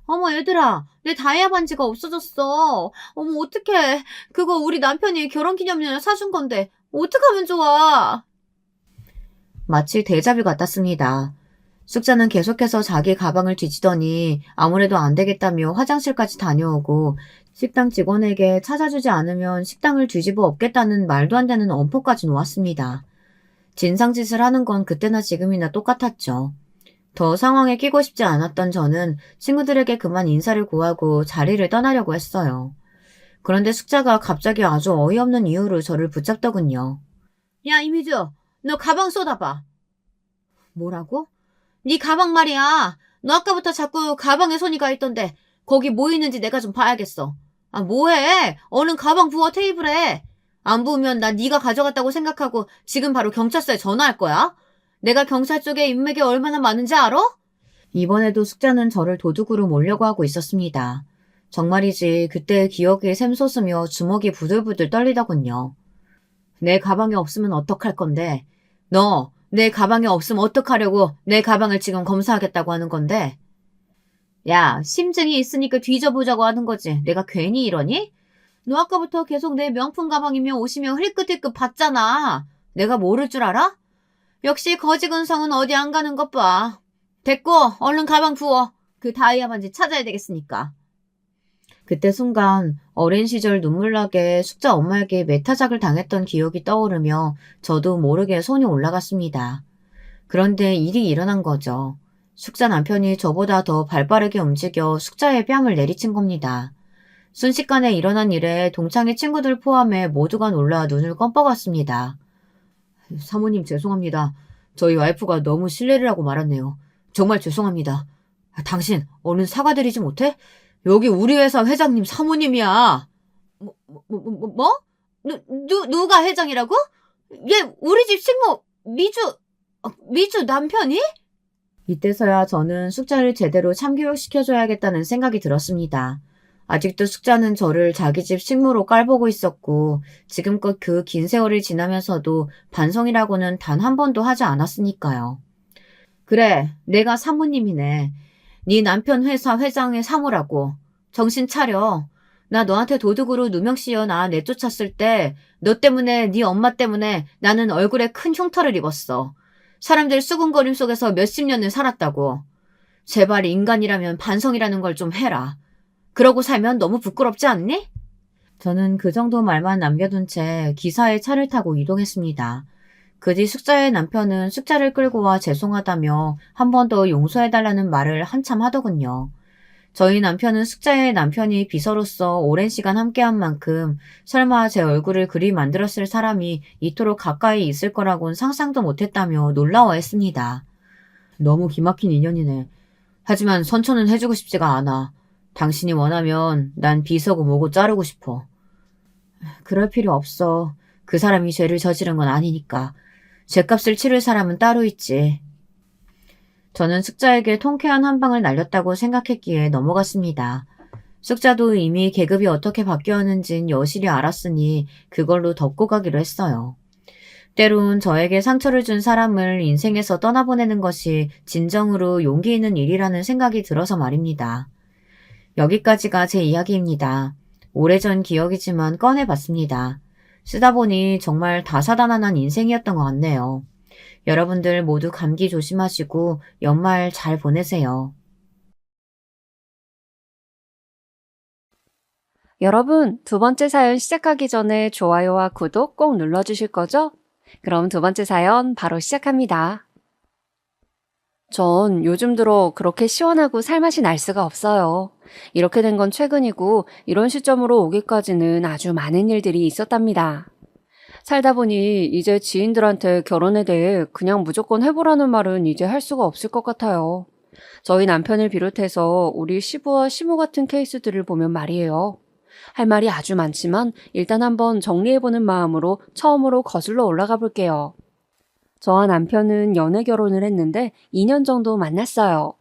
어머 얘들아 내 다이아 반지가 없어졌어. 어머 어떡해. 그거 우리 남편이 결혼기념일에 사준 건데 어떡하면 좋아. 마치 데자뷰 같았습니다. 숙자는 계속해서 자기 가방을 뒤지더니 아무래도 안 되겠다며 화장실까지 다녀오고 식당 직원에게 찾아주지 않으면 식당을 뒤집어 엎겠다는 말도 안 되는 엄포까지 놓았습니다. 진상짓을 하는 건 그때나 지금이나 똑같았죠. 더 상황에 끼고 싶지 않았던 저는 친구들에게 그만 인사를 구하고 자리를 떠나려고 했어요. 그런데 숙자가 갑자기 아주 어이없는 이유로 저를 붙잡더군요. 야, 이미주, 너 가방 쏟아봐. 뭐라고? 네 가방 말이야. 너 아까부터 자꾸 가방에 손이 가 있던데 거기 뭐 있는지 내가 좀 봐야겠어. 아, 뭐해? 얼른 가방 부어 테이블에. 안 부으면 나 네가 가져갔다고 생각하고 지금 바로 경찰서에 전화할 거야. 내가 경찰 쪽에 인맥이 얼마나 많은지 알아? 이번에도 숙자는 저를 도둑으로 몰려고 하고 있었습니다. 정말이지 그때의 기억이 샘솟으며 주먹이 부들부들 떨리더군요. 내 가방에 없으면 어떡할 건데? 너 내 가방에 없으면 어떡하려고 내 가방을 지금 검사하겠다고 하는 건데? 야, 심증이 있으니까 뒤져보자고 하는 거지. 내가 괜히 이러니? 너 아까부터 계속 내 명품 가방이며 옷이며 힐끗힐끗 봤잖아. 내가 모를 줄 알아? 역시 거지근성은 어디 안 가는 것 봐. 됐고, 얼른 가방 부어. 그 다이아 반지 찾아야 되겠으니까. 그때 순간 어린 시절 눈물나게 숙자 엄마에게 매타작을 당했던 기억이 떠오르며 저도 모르게 손이 올라갔습니다. 그런데 일이 일어난 거죠. 숙자 남편이 저보다 더 발빠르게 움직여 숙자의 뺨을 내리친 겁니다. 순식간에 일어난 일에 동창의 친구들 포함해 모두가 놀라 눈을 껌뻑었습니다. 사모님 죄송합니다. 저희 와이프가 너무 실례를 하고 말았네요. 정말 죄송합니다. 당신 얼른 사과드리지 못해? 여기 우리 회사 회장님 사모님이야. 뭐? 누가 회장이라고? 얘 우리 집 식모 미주 남편이? 이때서야 저는 숙자를 제대로 참교육시켜줘야겠다는 생각이 들었습니다. 아직도 숙자는 저를 자기 집 식모로 깔보고 있었고 지금껏 그 긴 세월이 지나면서도 반성이라고는 단 한 번도 하지 않았으니까요. 그래, 내가 사모님이네. 네 남편 회사 회장의 사모라고. 정신 차려. 나 너한테 도둑으로 누명 씌워 나 내쫓았을 때 너 때문에 네 엄마 때문에 나는 얼굴에 큰 흉터를 입었어. 사람들 수군거림 속에서 몇십 년을 살았다고. 제발 인간이라면 반성이라는 걸 좀 해라. 그러고 살면 너무 부끄럽지 않니? 저는 그 정도 말만 남겨둔 채 기사의 차를 타고 이동했습니다. 그 뒤 숙자의 남편은 숙자를 끌고 와 죄송하다며 한 번 더 용서해달라는 말을 한참 하더군요. 저희 남편은 숙자의 남편이 비서로서 오랜 시간 함께한 만큼 설마 제 얼굴을 그리 만들었을 사람이 이토록 가까이 있을 거라곤 상상도 못했다며 놀라워했습니다. 너무 기막힌 인연이네. 하지만 선처는 해주고 싶지가 않아. 당신이 원하면 난 비서고 뭐고 자르고 싶어. 그럴 필요 없어. 그 사람이 죄를 저지른 건 아니니까. 죗값을 치를 사람은 따로 있지. 저는 숙자에게 통쾌한 한 방을 날렸다고 생각했기에 넘어갔습니다. 숙자도 이미 계급이 어떻게 바뀌었는진 여실히 알았으니 그걸로 덮고 가기로 했어요. 때론 저에게 상처를 준 사람을 인생에서 떠나보내는 것이 진정으로 용기 있는 일이라는 생각이 들어서 말입니다. 여기까지가 제 이야기입니다. 오래전 기억이지만 꺼내봤습니다. 쓰다 보니 정말 다사다난한 인생이었던 것 같네요. 여러분들 모두 감기 조심하시고 연말 잘 보내세요. 여러분, 두 번째 사연 시작하기 전에 좋아요와 구독 꼭 눌러주실 거죠? 그럼 두 번째 사연 바로 시작합니다. 전 요즘 들어 그렇게 시원하고 살맛이 날 수가 없어요. 이렇게 된 건 최근이고 이런 시점으로 오기까지는 아주 많은 일들이 있었답니다. 살다 보니 이제 지인들한테 결혼에 대해 그냥 무조건 해보라는 말은 이제 할 수가 없을 것 같아요. 저희 남편을 비롯해서 우리 시부와 시모 같은 케이스들을 보면 말이에요. 할 말이 아주 많지만 일단 한번 정리해보는 마음으로 처음으로 거슬러 올라가 볼게요. 저와 남편은 연애 결혼을 했는데 2년 정도 만났어요.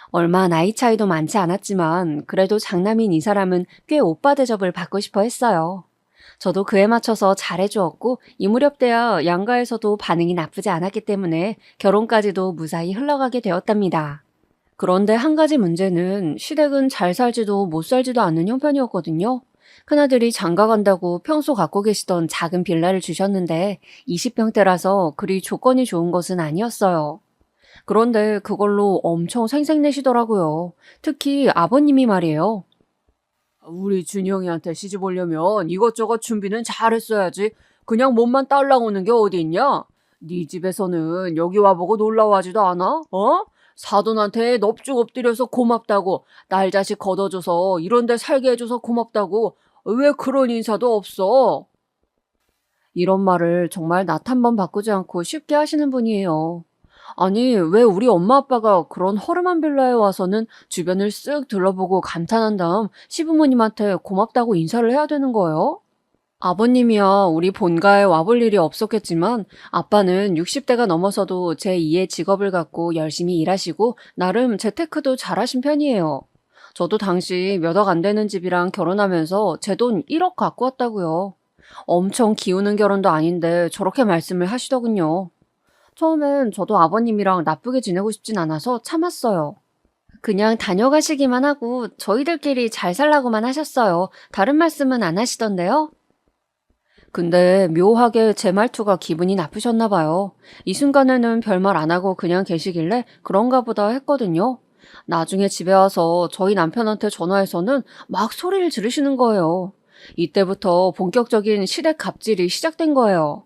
얼마 나이 차이도 많지 않았지만 그래도 장남인 이 사람은 꽤 오빠 대접을 받고 싶어 했어요. 저도 그에 맞춰서 잘해주었고 이 무렵 돼야 양가에서도 반응이 나쁘지 않았기 때문에 결혼까지도 무사히 흘러가게 되었답니다. 그런데 한 가지 문제는 시댁은 잘 살지도 못 살지도 않는 형편이었거든요. 큰아들이 장가 간다고 평소 갖고 계시던 작은 빌라를 주셨는데 20평대라서 그리 조건이 좋은 것은 아니었어요. 그런데 그걸로 엄청 생색내시더라고요. 특히 아버님이 말이에요. 우리 준영이한테 시집 오려면 이것저것 준비는 잘했어야지. 그냥 몸만 딸랑 오는 게 어디 있냐? 네 집에서는 여기 와보고 놀라워하지도 않아? 어? 사돈한테 넙죽 엎드려서 고맙다고, 날 자식 걷어줘서 이런 데 살게 해줘서 고맙다고, 왜 그런 인사도 없어? 이런 말을 정말 낯 한 번 바꾸지 않고 쉽게 하시는 분이에요. 아니, 왜 우리 엄마 아빠가 그런 허름한 빌라에 와서는 주변을 쓱 둘러보고 감탄한 다음 시부모님한테 고맙다고 인사를 해야 되는 거예요? 아버님이야 우리 본가에 와볼 일이 없었겠지만 아빠는 60대가 넘어서도 제2의 직업을 갖고 열심히 일하시고 나름 재테크도 잘하신 편이에요. 저도 당시 몇 억 안 되는 집이랑 결혼하면서 제 돈 1억 갖고 왔다고요. 엄청 기우는 결혼도 아닌데 저렇게 말씀을 하시더군요. 처음엔 저도 아버님이랑 나쁘게 지내고 싶진 않아서 참았어요. 그냥 다녀가시기만 하고 저희들끼리 잘 살라고만 하셨어요. 다른 말씀은 안 하시던데요? 근데 묘하게 제 말투가 기분이 나쁘셨나 봐요. 이 순간에는 별말 안 하고 그냥 계시길래 그런가 보다 했거든요. 나중에 집에 와서 저희 남편한테 전화해서는 막 소리를 지르시는 거예요. 이때부터 본격적인 시댁 갑질이 시작된 거예요.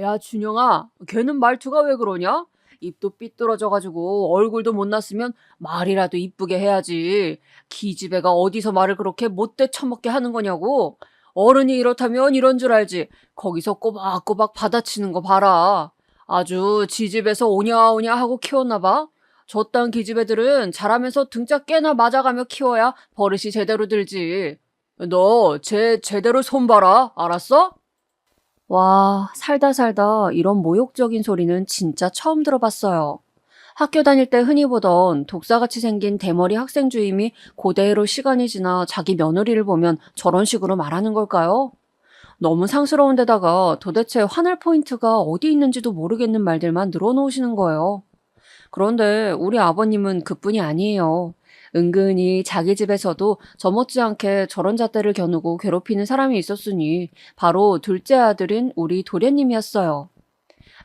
야, 준영아, 걔는 말투가 왜 그러냐? 입도 삐뚤어져가지고 얼굴도 못났으면 말이라도 이쁘게 해야지. 기집애가 어디서 말을 그렇게 못돼 처먹게 하는 거냐고. 어른이 이렇다면 이런 줄 알지. 거기서 꼬박꼬박 받아치는 거 봐라. 아주 지집에서 오냐오냐 하고 키웠나 봐. 저딴 기집애들은 자라면서 등짝 깨나 맞아가며 키워야 버릇이 제대로 들지. 너 제대로 손봐라. 알았어? 와, 살다 살다 이런 모욕적인 소리는 진짜 처음 들어봤어요. 학교 다닐 때 흔히 보던 독사같이 생긴 대머리 학생 주임이 고대로 시간이 지나 자기 며느리를 보면 저런 식으로 말하는 걸까요? 너무 상스러운 데다가 도대체 화날 포인트가 어디 있는지도 모르겠는 말들만 늘어놓으시는 거예요. 그런데 우리 아버님은 그뿐이 아니에요. 은근히 자기 집에서도 저 못지않게 저런 잣대를 겨누고 괴롭히는 사람이 있었으니 바로 둘째 아들인 우리 도련님이었어요.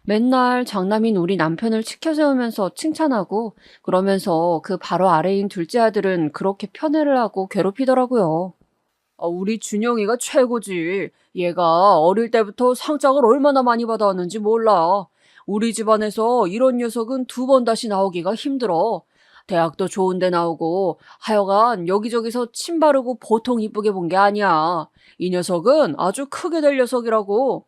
맨날 장남인 우리 남편을 치켜 세우면서 칭찬하고 그러면서 그 바로 아래인 둘째 아들은 그렇게 편애를 하고 괴롭히더라고요. 우리 준영이가 최고지. 얘가 어릴 때부터 상장을 얼마나 많이 받아왔는지 몰라. 우리 집안에서 이런 녀석은 두 번 다시 나오기가 힘들어. 대학도 좋은 데 나오고 하여간 여기저기서 침 바르고 보통 이쁘게 본 게 아니야. 이 녀석은 아주 크게 될 녀석이라고.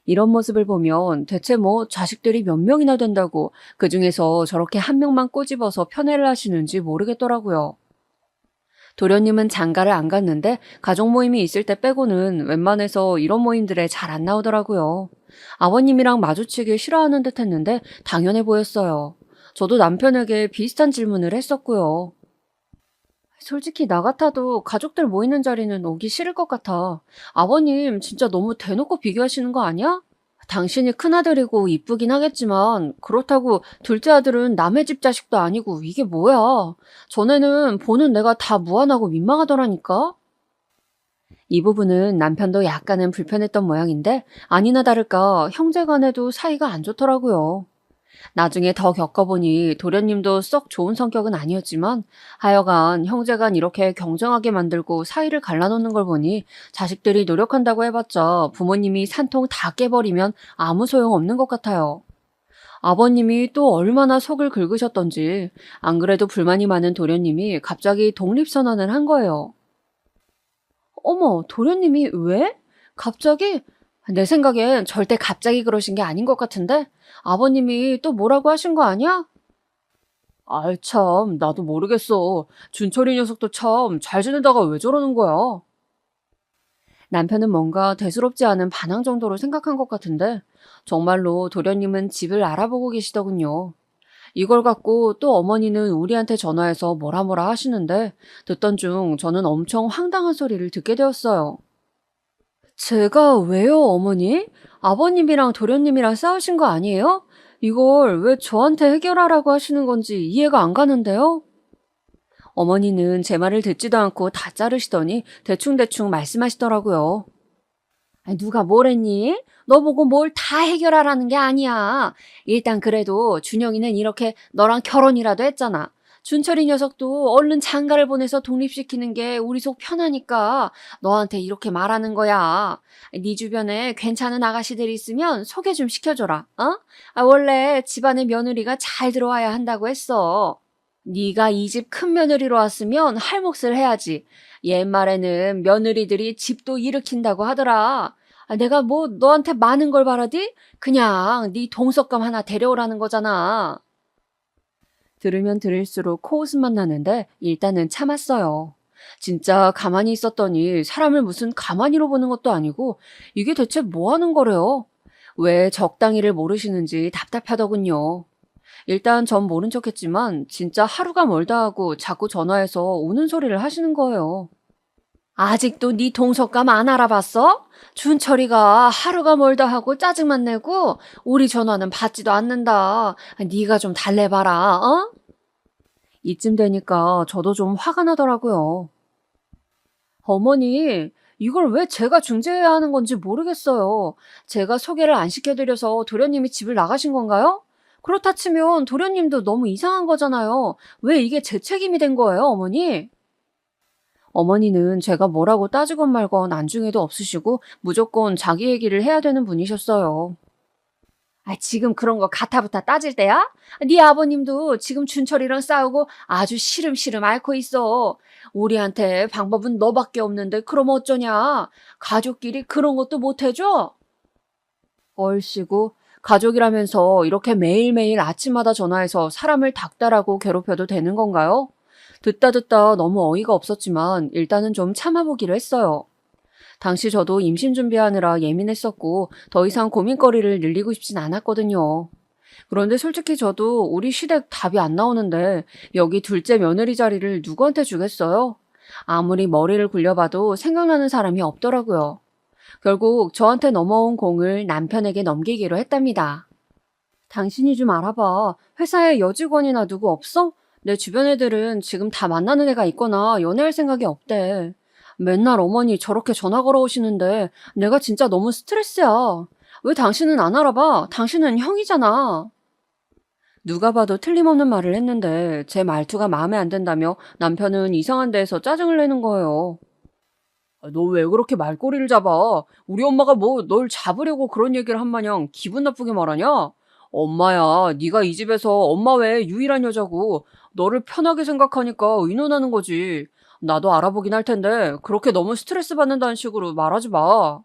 이런 모습을 보면 대체 뭐 자식들이 몇 명이나 된다고 그중에서 저렇게 한 명만 꼬집어서 편애를 하시는지 모르겠더라고요. 도련님은 장가를 안 갔는데 가족 모임이 있을 때 빼고는 웬만해서 이런 모임들에 잘 안 나오더라고요. 아버님이랑 마주치길 싫어하는 듯 했는데 당연해 보였어요. 저도 남편에게 비슷한 질문을 했었고요. 솔직히 나 같아도 가족들 모이는 자리는 오기 싫을 것 같아. 아버님 진짜 너무 대놓고 비교하시는 거 아니야? 당신이 큰아들이고 이쁘긴 하겠지만 그렇다고 둘째 아들은 남의 집 자식도 아니고 이게 뭐야. 전에는 보는 내가 다 무안하고 민망하더라니까. 이 부분은 남편도 약간은 불편했던 모양인데 아니나 다를까 형제간에도 사이가 안 좋더라고요. 나중에 더 겪어보니 도련님도 썩 좋은 성격은 아니었지만 하여간 형제간 이렇게 경쟁하게 만들고 사이를 갈라놓는 걸 보니 자식들이 노력한다고 해봤자 부모님이 산통 다 깨버리면 아무 소용 없는 것 같아요. 아버님이 또 얼마나 속을 긁으셨던지 안 그래도 불만이 많은 도련님이 갑자기 독립선언을 한 거예요. 어머, 도련님이 왜? 갑자기? 내 생각엔 절대 갑자기 그러신 게 아닌 것 같은데? 아버님이 또 뭐라고 하신 거 아니야? 아이 참, 나도 모르겠어. 준철이 녀석도 참 잘 지내다가 왜 저러는 거야? 남편은 뭔가 대수롭지 않은 반항 정도로 생각한 것 같은데 정말로 도련님은 집을 알아보고 계시더군요. 이걸 갖고 또 어머니는 우리한테 전화해서 뭐라 뭐라 하시는데 듣던 중 저는 엄청 황당한 소리를 듣게 되었어요. 제가 왜요, 어머니? 아버님이랑 도련님이랑 싸우신 거 아니에요? 이걸 왜 저한테 해결하라고 하시는 건지 이해가 안 가는데요? 어머니는 제 말을 듣지도 않고 다 자르시더니 대충대충 말씀하시더라고요. 아니, 누가 뭐랬니? 너 보고 뭘 다 해결하라는 게 아니야. 일단 그래도 준영이는 이렇게 너랑 결혼이라도 했잖아. 준철이 녀석도 얼른 장가를 보내서 독립시키는 게 우리 속 편하니까 너한테 이렇게 말하는 거야. 네 주변에 괜찮은 아가씨들이 있으면 소개 좀 시켜줘라. 어? 원래 집안에 며느리가 잘 들어와야 한다고 했어. 네가 이 집 큰 며느리로 왔으면 할 몫을 해야지. 옛말에는 며느리들이 집도 일으킨다고 하더라. 내가 뭐 너한테 많은 걸 바라디? 그냥 네 동석감 하나 데려오라는 거잖아. 들으면 들을수록 코웃음만 나는데 일단은 참았어요. 진짜 가만히 있었더니 사람을 무슨 가만히로 보는 것도 아니고 이게 대체 뭐 하는 거래요? 왜 적당히를 모르시는지 답답하더군요. 일단 전 모른 척했지만 진짜 하루가 멀다 하고 자꾸 전화해서 우는 소리를 하시는 거예요. 아직도 네 동석감 안 알아봤어? 준철이가 하루가 멀다 하고 짜증만 내고 우리 전화는 받지도 않는다. 네가 좀 달래봐라, 어? 이쯤 되니까 저도 좀 화가 나더라고요. 어머니, 이걸 왜 제가 중재해야 하는 건지 모르겠어요. 제가 소개를 안 시켜드려서 도련님이 집을 나가신 건가요? 그렇다 치면 도련님도 너무 이상한 거잖아요. 왜 이게 제 책임이 된 거예요, 어머니? 어머니는 제가 뭐라고 따지건 말건 안중에도 없으시고 무조건 자기 얘기를 해야 되는 분이셨어요. 지금 그런 거 가타부타 따질 때야? 네 아버님도 지금 준철이랑 싸우고 아주 시름시름 앓고 있어. 우리한테 방법은 너밖에 없는데 그럼 어쩌냐? 가족끼리 그런 것도 못 해줘? 얼씨구, 가족이라면서 이렇게 매일매일 아침마다 전화해서 사람을 닥달하고 괴롭혀도 되는 건가요? 듣다 듣다 너무 어이가 없었지만 일단은 좀 참아보기로 했어요. 당시 저도 임신 준비하느라 예민했었고 더 이상 고민거리를 늘리고 싶진 않았거든요. 그런데 솔직히 저도 우리 시댁 답이 안 나오는데 여기 둘째 며느리 자리를 누구한테 주겠어요? 아무리 머리를 굴려봐도 생각나는 사람이 없더라고요. 결국 저한테 넘어온 공을 남편에게 넘기기로 했답니다. 당신이 좀 알아봐. 회사에 여직원이나 누구 없어? 내 주변 애들은 지금 다 만나는 애가 있거나 연애할 생각이 없대. 맨날 어머니 저렇게 전화 걸어오시는데 내가 진짜 너무 스트레스야. 왜 당신은 안 알아봐? 당신은 형이잖아. 누가 봐도 틀림없는 말을 했는데 제 말투가 마음에 안 든다며 남편은 이상한 데에서 짜증을 내는 거예요. 너 왜 그렇게 말꼬리를 잡아? 우리 엄마가 뭐 널 잡으려고 그런 얘기를 한 마냥 기분 나쁘게 말하냐? 엄마야, 네가 이 집에서 엄마 외에 유일한 여자고 너를 편하게 생각하니까 의논하는 거지. 나도 알아보긴 할 텐데 그렇게 너무 스트레스 받는다는 식으로 말하지 마.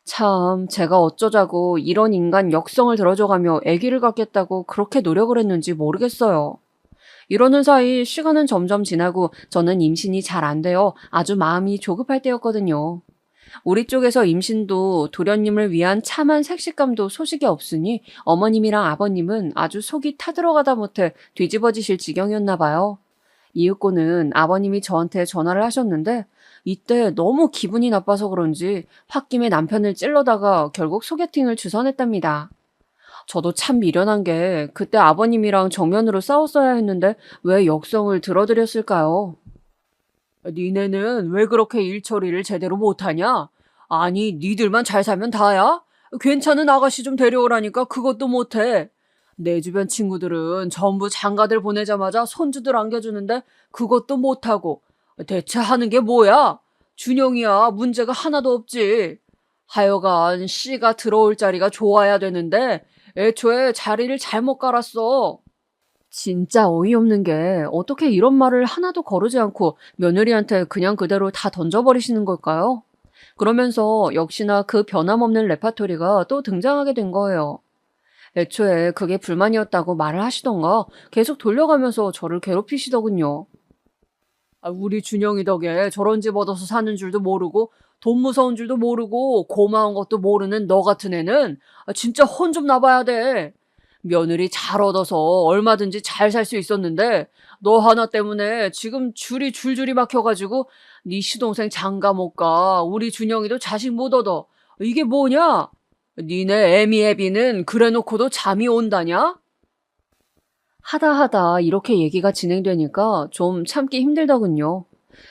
참, 제가 어쩌자고 이런 인간 역성을 들어줘가며 아기를 갖겠다고 그렇게 노력을 했는지 모르겠어요. 이러는 사이 시간은 점점 지나고 저는 임신이 잘 안 되어 아주 마음이 조급할 때였거든요. 우리 쪽에서 임신도 도련님을 위한 참한 색식감도 소식이 없으니 어머님이랑 아버님은 아주 속이 타들어가다 못해 뒤집어지실 지경이었나 봐요. 이윽고는 아버님이 저한테 전화를 하셨는데 이때 너무 기분이 나빠서 그런지 홧김에 남편을 찔러다가 결국 소개팅을 주선했답니다. 저도 참 미련한 게 그때 아버님이랑 정면으로 싸웠어야 했는데 왜 역성을 들어드렸을까요? 니네는 왜 그렇게 일 처리를 제대로 못하냐? 아니, 니들만 잘 살면 다야? 괜찮은 아가씨 좀 데려오라니까 그것도 못해. 내 주변 친구들은 전부 장가들 보내자마자 손주들 안겨주는데 그것도 못하고 대체 하는 게 뭐야? 준영이야 문제가 하나도 없지. 하여간 씨가 들어올 자리가 좋아야 되는데 애초에 자리를 잘못 깔았어. 진짜 어이없는 게 어떻게 이런 말을 하나도 거르지 않고 며느리한테 그냥 그대로 다 던져버리시는 걸까요? 그러면서 역시나 그 변함없는 레파토리가 또 등장하게 된 거예요. 애초에 그게 불만이었다고 말을 하시던가 계속 돌려가면서 저를 괴롭히시더군요. 우리 준영이 덕에 저런 집 얻어서 사는 줄도 모르고 돈 무서운 줄도 모르고 고마운 것도 모르는 너 같은 애는 진짜 혼 좀 나봐야 돼. 며느리 잘 얻어서 얼마든지 잘 살 수 있었는데 너 하나 때문에 지금 줄이 줄줄이 막혀가지고 네 시동생 장가 못 가. 우리 준영이도 자식 못 얻어. 이게 뭐냐? 니네 애미 애비는 그래놓고도 잠이 온다냐? 하다 이렇게 얘기가 진행되니까 좀 참기 힘들더군요.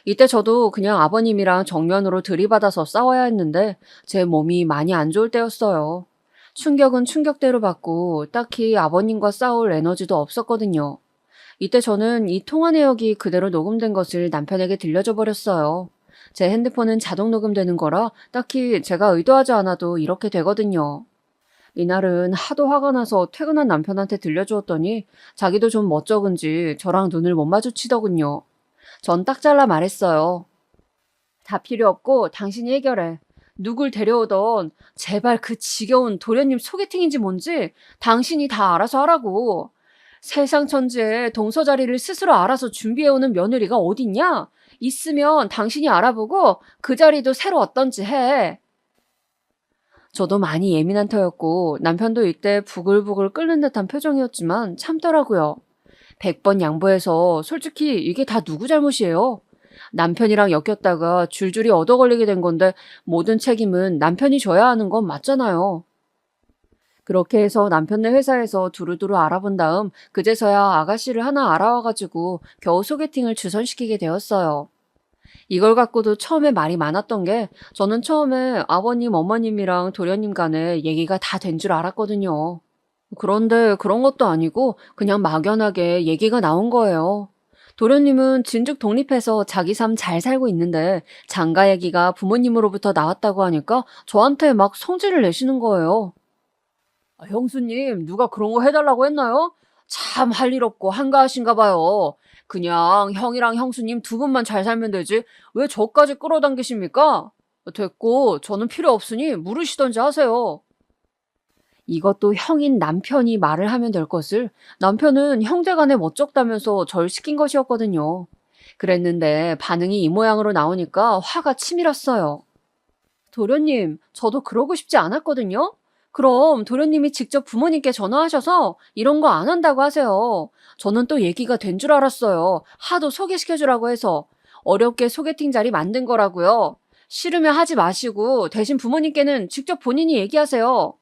이때 저도 그냥 아버님이랑 정면으로 들이받아서 싸워야 했는데 제 몸이 많이 안 좋을 때였어요. 충격은 충격대로 받고 딱히 아버님과 싸울 에너지도 없었거든요. 이때 저는 이 통화 내역이 그대로 녹음된 것을 남편에게 들려줘 버렸어요. 제 핸드폰은 자동 녹음되는 거라 딱히 제가 의도하지 않아도 이렇게 되거든요. 이날은 하도 화가 나서 퇴근한 남편한테 들려주었더니 자기도 좀 멋쩍은지 저랑 눈을 못 마주치더군요. 전 딱 잘라 말했어요. 다 필요 없고 당신이 해결해. 누굴 데려오던 제발 그 지겨운 도련님 소개팅인지 뭔지 당신이 다 알아서 하라고. 세상 천지에 동서자리를 스스로 알아서 준비해오는 며느리가 어딨냐? 있으면 당신이 알아보고 그 자리도 새로 얻던지 해. 저도 많이 예민한 터였고 남편도 이때 부글부글 끓는 듯한 표정이었지만 참더라고요. 100번 양보해서 솔직히 이게 다 누구 잘못이에요? 남편이랑 엮였다가 줄줄이 얻어 걸리게 된 건데 모든 책임은 남편이 져야 하는 건 맞잖아요. 그렇게 해서 남편네 회사에서 두루두루 알아본 다음 그제서야 아가씨를 하나 알아와가지고 겨우 소개팅을 주선시키게 되었어요. 이걸 갖고도 처음에 말이 많았던 게 저는 처음에 아버님, 어머님이랑 도련님 간에 얘기가 다 된 줄 알았거든요. 그런데 그런 것도 아니고 그냥 막연하게 얘기가 나온 거예요. 도련님은 진즉 독립해서 자기 삶 잘 살고 있는데 장가 얘기가 부모님으로부터 나왔다고 하니까 저한테 막 성질을 내시는 거예요. 형수님, 누가 그런 거 해달라고 했나요? 참 할 일 없고 한가하신가 봐요. 그냥 형이랑 형수님 두 분만 잘 살면 되지. 왜 저까지 끌어당기십니까? 됐고, 저는 필요 없으니 물으시던지 하세요. 이것도 형인 남편이 말을 하면 될 것을 남편은 형제간에 멋쩍다면서 절 시킨 것이었거든요. 그랬는데 반응이 이 모양으로 나오니까 화가 치밀었어요. 도련님, 저도 그러고 싶지 않았거든요. 그럼 도련님이 직접 부모님께 전화하셔서 이런 거 안 한다고 하세요. 저는 또 얘기가 된 줄 알았어요. 하도 소개시켜주라고 해서. 어렵게 소개팅 자리 만든 거라고요. 싫으면 하지 마시고 대신 부모님께는 직접 본인이 얘기하세요.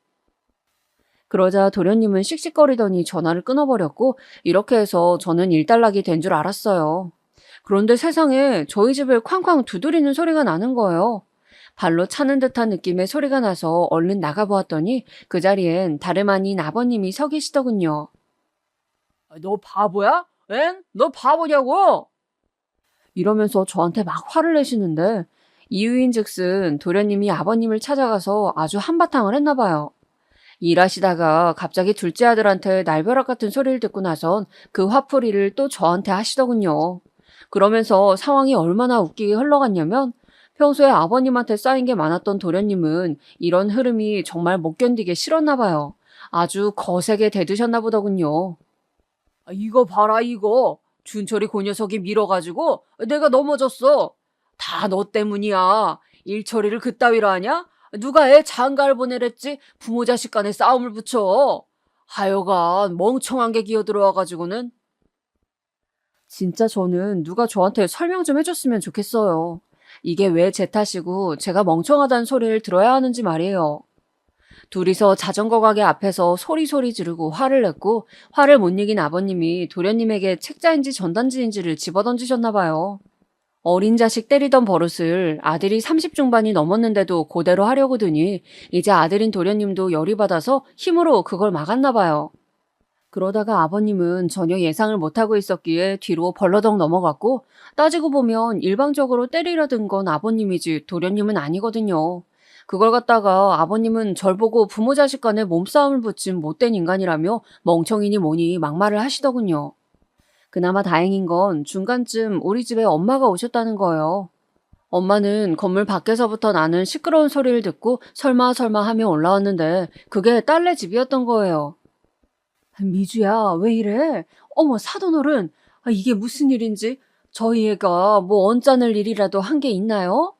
그러자 도련님은 씩씩거리더니 전화를 끊어버렸고 이렇게 해서 저는 일단락이 된 줄 알았어요. 그런데 세상에 저희 집을 쾅쾅 두드리는 소리가 나는 거예요. 발로 차는 듯한 느낌의 소리가 나서 얼른 나가보았더니 그 자리엔 다름 아닌 아버님이 서 계시더군요. 너 바보야? 엥? 너 바보냐고? 이러면서 저한테 막 화를 내시는데 이유인즉슨 도련님이 아버님을 찾아가서 아주 한바탕을 했나 봐요. 일하시다가 갑자기 둘째 아들한테 날벼락 같은 소리를 듣고 나선 그 화풀이를 또 저한테 하시더군요. 그러면서 상황이 얼마나 웃기게 흘러갔냐면 평소에 아버님한테 쌓인 게 많았던 도련님은 이런 흐름이 정말 못 견디게 싫었나 봐요. 아주 거세게 대드셨나 보더군요. 이거 봐라 이거. 준철이 그 녀석이 밀어가지고 내가 넘어졌어. 다 너 때문이야. 일 처리를 그따위로 하냐? 누가 애 장가를 보내랬지 부모 자식 간에 싸움을 붙여. 하여간 멍청한 게 기어들어와가지고는. 진짜 저는 누가 저한테 설명 좀 해줬으면 좋겠어요. 이게 왜 제 탓이고 제가 멍청하다는 소리를 들어야 하는지 말이에요. 둘이서 자전거 가게 앞에서 소리소리 지르고 화를 냈고 화를 못 이긴 아버님이 도련님에게 책자인지 전단지인지를 집어던지셨나 봐요. 어린 자식 때리던 버릇을 아들이 30 중반이 넘었는데도 그대로 하려고 드니 이제 아들인 도련님도 열이 받아서 힘으로 그걸 막았나 봐요. 그러다가 아버님은 전혀 예상을 못하고 있었기에 뒤로 벌러덩 넘어갔고 따지고 보면 일방적으로 때리려 든 건 아버님이지 도련님은 아니거든요. 그걸 갖다가 아버님은 절 보고 부모 자식 간에 몸싸움을 붙인 못된 인간이라며 멍청이니 뭐니 막말을 하시더군요. 그나마 다행인 건 중간쯤 우리 집에 엄마가 오셨다는 거예요. 엄마는 건물 밖에서부터 나는 시끄러운 소리를 듣고 설마 하며 올라왔는데 그게 딸네 집이었던 거예요. 미주야, 왜 이래? 어머, 사돈어른. 이게 무슨 일인지? 저희 애가 뭐 언짢을 일이라도 한 게 있나요?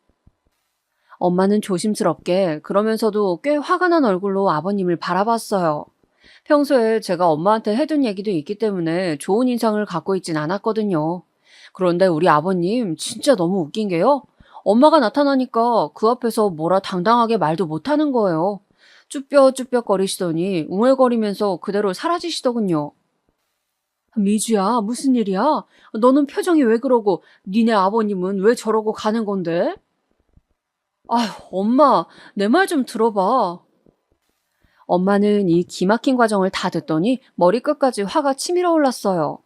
엄마는 조심스럽게 그러면서도 꽤 화가 난 얼굴로 아버님을 바라봤어요. 평소에 제가 엄마한테 해둔 얘기도 있기 때문에 좋은 인상을 갖고 있진 않았거든요. 그런데 우리 아버님 진짜 너무 웃긴 게요. 엄마가 나타나니까 그 앞에서 뭐라 당당하게 말도 못하는 거예요. 쭈뼛쭈뼛거리시더니 웅얼거리면서 그대로 사라지시더군요. 미주야, 무슨 일이야? 너는 표정이 왜 그러고 니네 아버님은 왜 저러고 가는 건데? 아휴, 엄마, 내 말 좀 들어봐. 엄마는 이 기막힌 과정을 다 듣더니 머리끝까지 화가 치밀어 올랐어요.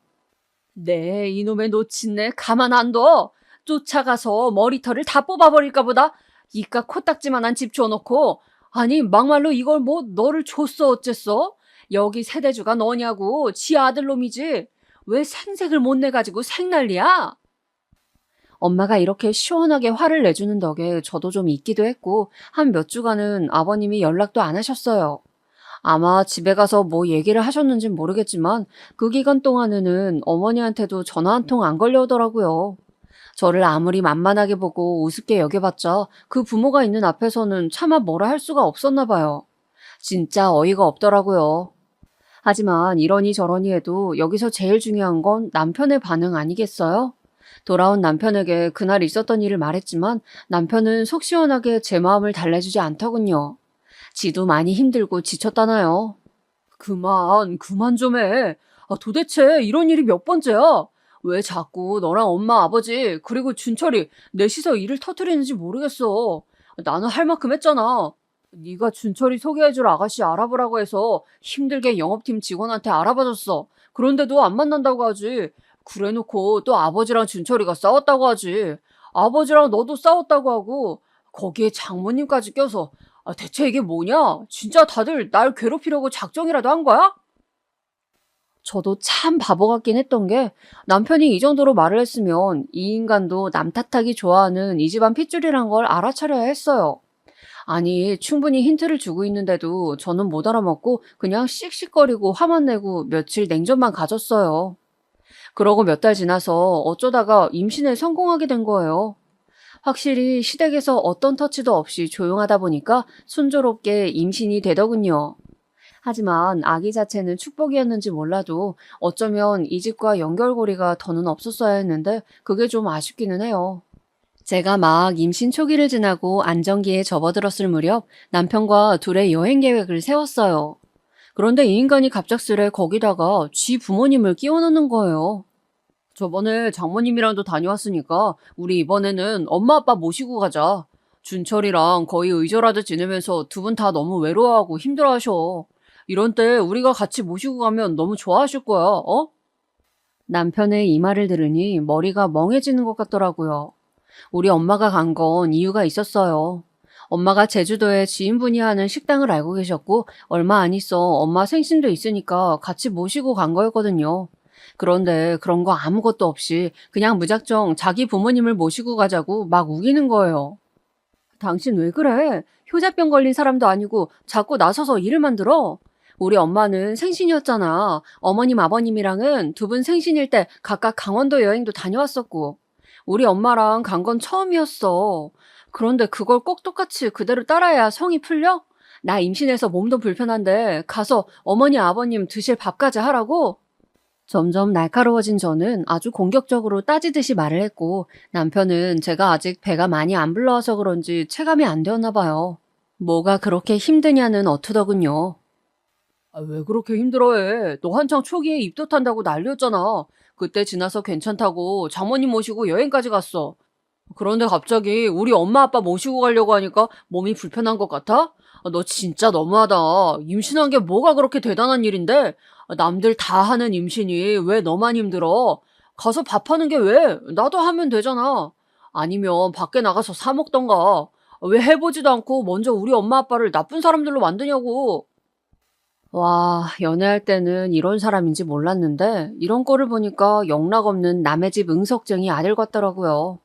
네, 이놈의 놓친네 가만 안 둬. 쫓아가서 머리털을 다 뽑아버릴까 보다. 이깟 코딱지만한 집 줘놓고 아니 막말로 이걸 뭐 너를 줬어 어쨌어? 여기 세대주가 너냐고 지 아들놈이지. 왜 생색을 못 내가지고 생난리야? 엄마가 이렇게 시원하게 화를 내주는 덕에 저도 좀 있기도 했고 한 몇 주간은 아버님이 연락도 안 하셨어요. 아마 집에 가서 뭐 얘기를 하셨는진 모르겠지만 그 기간 동안에는 어머니한테도 전화 한 통 안 걸려오더라고요. 저를 아무리 만만하게 보고 우습게 여겨봤자 그 부모가 있는 앞에서는 차마 뭐라 할 수가 없었나 봐요. 진짜 어이가 없더라고요. 하지만 이러니 저러니 해도 여기서 제일 중요한 건 남편의 반응 아니겠어요? 돌아온 남편에게 그날 있었던 일을 말했지만 남편은 속 시원하게 제 마음을 달래주지 않더군요. 지도 많이 힘들고 지쳤다나요. 그만 좀 해. 도대체 이런 일이 몇 번째야? 왜 자꾸 너랑 엄마, 아버지, 그리고 준철이 넷이서 일을 터뜨리는지 모르겠어. 나는 할 만큼 했잖아. 네가 준철이 소개해줄 아가씨 알아보라고 해서 힘들게 영업팀 직원한테 알아봐줬어. 그런데도 안 만난다고 하지. 그래놓고 또 아버지랑 준철이가 싸웠다고 하지. 아버지랑 너도 싸웠다고 하고 거기에 장모님까지 껴서 대체 이게 뭐냐? 진짜 다들 날 괴롭히려고 작정이라도 한 거야? 저도 참 바보 같긴 했던 게 남편이 이 정도로 말을 했으면 이 인간도 남 탓하기 좋아하는 이 집안 핏줄이란 걸 알아차려야 했어요. 아니, 충분히 힌트를 주고 있는데도 저는 못 알아먹고 그냥 씩씩거리고 화만 내고 며칠 냉전만 가졌어요. 그러고 몇 달 지나서 어쩌다가 임신에 성공하게 된 거예요. 확실히 시댁에서 어떤 터치도 없이 조용하다 보니까 순조롭게 임신이 되더군요. 하지만 아기 자체는 축복이었는지 몰라도 어쩌면 이 집과 연결고리가 더는 없었어야 했는데 그게 좀 아쉽기는 해요. 제가 막 임신 초기를 지나고 안정기에 접어들었을 무렵 남편과 둘의 여행 계획을 세웠어요. 그런데 이 인간이 갑작스레 거기다가 지 부모님을 끼워 넣는 거예요. 저번에 장모님이랑도 다녀왔으니까 우리 이번에는 엄마 아빠 모시고 가자. 준철이랑 거의 의절하듯 지내면서 두 분 다 너무 외로워하고 힘들어하셔. 이런 때 우리가 같이 모시고 가면 너무 좋아하실 거야, 어? 남편의 이 말을 들으니 머리가 멍해지는 것 같더라고요. 우리 엄마가 간 건 이유가 있었어요. 엄마가 제주도에 지인분이 하는 식당을 알고 계셨고 얼마 안 있어 엄마 생신도 있으니까 같이 모시고 간 거였거든요. 그런데 그런 거 아무것도 없이 그냥 무작정 자기 부모님을 모시고 가자고 막 우기는 거예요. 당신 왜 그래? 효자병 걸린 사람도 아니고 자꾸 나서서 일을 만들어? 우리 엄마는 생신이었잖아. 어머님, 아버님이랑은 두 분 생신일 때 각각 강원도 여행도 다녀왔었고. 우리 엄마랑 간 건 처음이었어. 그런데 그걸 꼭 똑같이 그대로 따라야 성이 풀려? 나 임신해서 몸도 불편한데 가서 어머니, 아버님 드실 밥까지 하라고? 점점 날카로워진 저는 아주 공격적으로 따지듯이 말을 했고 남편은 제가 아직 배가 많이 안 불러와서 그런지 체감이 안 되었나 봐요. 뭐가 그렇게 힘드냐는 어투더군요. 왜 그렇게 힘들어해? 너 한창 초기에 입도 탄다고 난리였잖아. 그때 지나서 괜찮다고 장모님 모시고 여행까지 갔어. 그런데 갑자기 우리 엄마 아빠 모시고 가려고 하니까 몸이 불편한 것 같아? 너 진짜 너무하다. 임신한 게 뭐가 그렇게 대단한 일인데? 남들 다 하는 임신이 왜 너만 힘들어? 가서 밥하는 게 왜? 나도 하면 되잖아. 아니면 밖에 나가서 사 먹던가. 왜 해보지도 않고 먼저 우리 엄마 아빠를 나쁜 사람들로 만드냐고. 와, 연애할 때는 이런 사람인지 몰랐는데 이런 거를 보니까 영락없는 남의 집 응석쟁이 아들 같더라고요.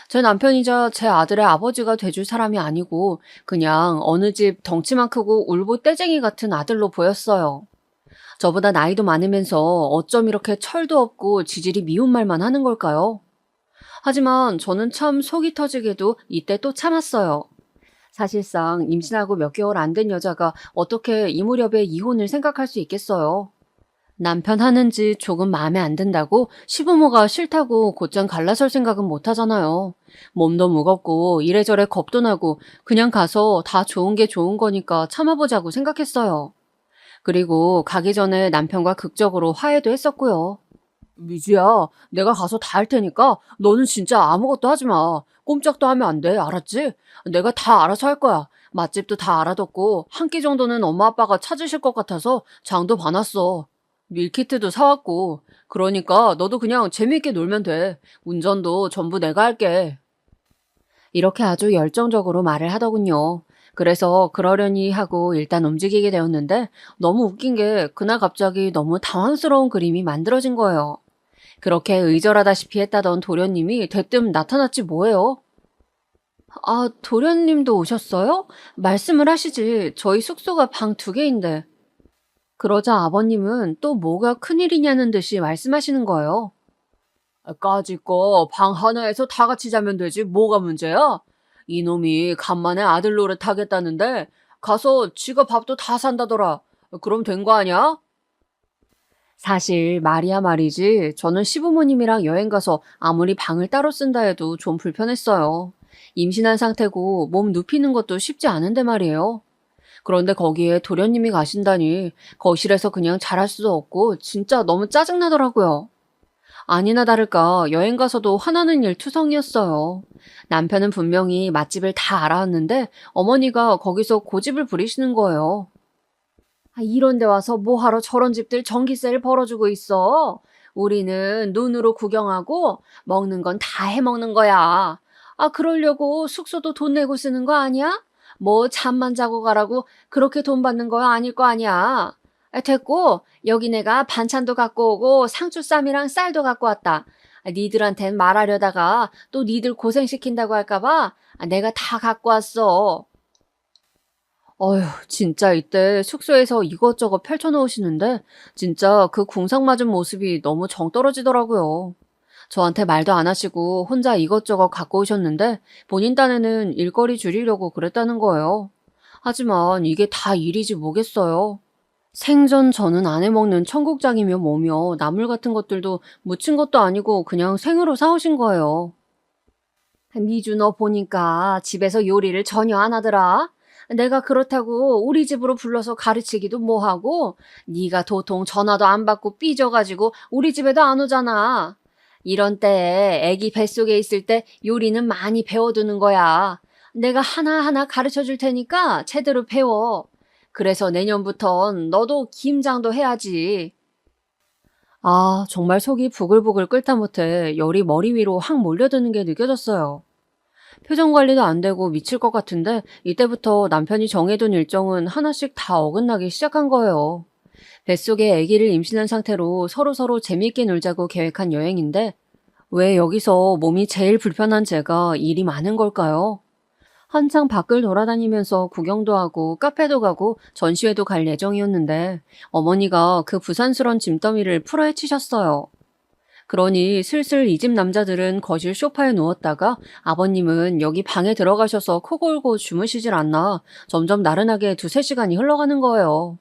제 남편이자 제 아들의 아버지가 돼줄 사람이 아니고 그냥 어느 집 덩치만 크고 울보 떼쟁이 같은 아들로 보였어요. 저보다 나이도 많으면서 어쩜 이렇게 철도 없고 지질이 미운 말만 하는 걸까요? 하지만 저는 참 속이 터지게도 이때 또 참았어요. 사실상 임신하고 몇 개월 안 된 여자가 어떻게 이 무렵에 이혼을 생각할 수 있겠어요. 남편 하는 짓 조금 마음에 안 든다고 시부모가 싫다고 곧장 갈라설 생각은 못 하잖아요. 몸도 무겁고 이래저래 겁도 나고 그냥 가서 다 좋은 게 좋은 거니까 참아보자고 생각했어요. 그리고 가기 전에 남편과 극적으로 화해도 했었고요. 미주야, 내가 가서 다 할 테니까 너는 진짜 아무것도 하지 마. 꼼짝도 하면 안 돼, 알았지? 내가 다 알아서 할 거야. 맛집도 다 알아뒀고 한 끼 정도는 엄마 아빠가 찾으실 것 같아서 장도 봐놨어. 밀키트도 사왔고. 그러니까 너도 그냥 재밌게 놀면 돼. 운전도 전부 내가 할게. 이렇게 아주 열정적으로 말을 하더군요. 그래서 그러려니 하고 일단 움직이게 되었는데 너무 웃긴 게 그날 갑자기 너무 당황스러운 그림이 만들어진 거예요. 그렇게 의절하다시피 했다던 도련님이 대뜸 나타났지 뭐예요? 아, 도련님도 오셨어요? 말씀을 하시지. 저희 숙소가 방 2개인데. 그러자 아버님은 또 뭐가 큰일이냐는 듯이 말씀하시는 거예요. 까짓 거 방 하나에서 다 같이 자면 되지 뭐가 문제야? 이놈이 간만에 아들 노릇 하겠다는데 가서 지가 밥도 다 산다더라. 그럼 된 거 아니야? 사실 말이야 말이지 저는 시부모님이랑 여행 가서 아무리 방을 따로 쓴다 해도 좀 불편했어요. 임신한 상태고 몸 눕히는 것도 쉽지 않은데 말이에요. 그런데 거기에 도련님이 가신다니 거실에서 그냥 잘할 수도 없고 진짜 너무 짜증나더라고요. 아니나 다를까 여행 가서도 화나는 일 투성이었어요. 남편은 분명히 맛집을 다 알아왔는데 어머니가 거기서 고집을 부리시는 거예요. 아, 이런 데 와서 뭐하러 저런 집들 전기세를 벌어주고 있어? 우리는 눈으로 구경하고 먹는 건 다 해먹는 거야. 아, 그러려고 숙소도 돈 내고 쓰는 거 아니야? 뭐 잠만 자고 가라고 그렇게 돈 받는 거 아닐 거 아니야. 아, 됐고 여기 내가 반찬도 갖고 오고 상추쌈이랑 쌀도 갖고 왔다. 아, 니들한텐 말하려다가 또 니들 고생시킨다고 할까 봐 내가 다 갖고 왔어. 어휴, 진짜 이때 숙소에서 이것저것 펼쳐놓으시는데 진짜 그 궁상 맞은 모습이 너무 정 떨어지더라고요. 저한테 말도 안 하시고 혼자 이것저것 갖고 오셨는데 본인 딴에는 일거리 줄이려고 그랬다는 거예요. 하지만 이게 다 일이지 뭐겠어요. 생전 저는 안 해먹는 청국장이며 뭐며 나물 같은 것들도 무친 것도 아니고 그냥 생으로 사오신 거예요. 미주 너 보니까 집에서 요리를 전혀 안 하더라. 내가 그렇다고 우리 집으로 불러서 가르치기도 뭐하고 네가 도통 전화도 안 받고 삐져가지고 우리 집에도 안 오잖아. 이런 때에 애기 뱃속에 있을 때 요리는 많이 배워두는 거야. 내가 하나하나 가르쳐 줄 테니까 제대로 배워. 그래서 내년부턴 너도 김장도 해야지. 아, 정말 속이 부글부글 끓다 못해 열이 머리 위로 확 몰려드는 게 느껴졌어요. 표정 관리도 안 되고 미칠 것 같은데 이때부터 남편이 정해둔 일정은 하나씩 다 어긋나기 시작한 거예요. 뱃속에 아기를 임신한 상태로 서로서로 재미있게 놀자고 계획한 여행인데 왜 여기서 몸이 제일 불편한 제가 일이 많은 걸까요? 한창 밖을 돌아다니면서 구경도 하고 카페도 가고 전시회도 갈 예정이었는데 어머니가 그 부산스런 짐더미를 풀어헤치셨어요. 그러니 슬슬 이 집 남자들은 거실 소파에 누웠다가 아버님은 여기 방에 들어가셔서 코 골고 주무시질 않나 점점 나른하게 2~3시간이 흘러가는 거예요.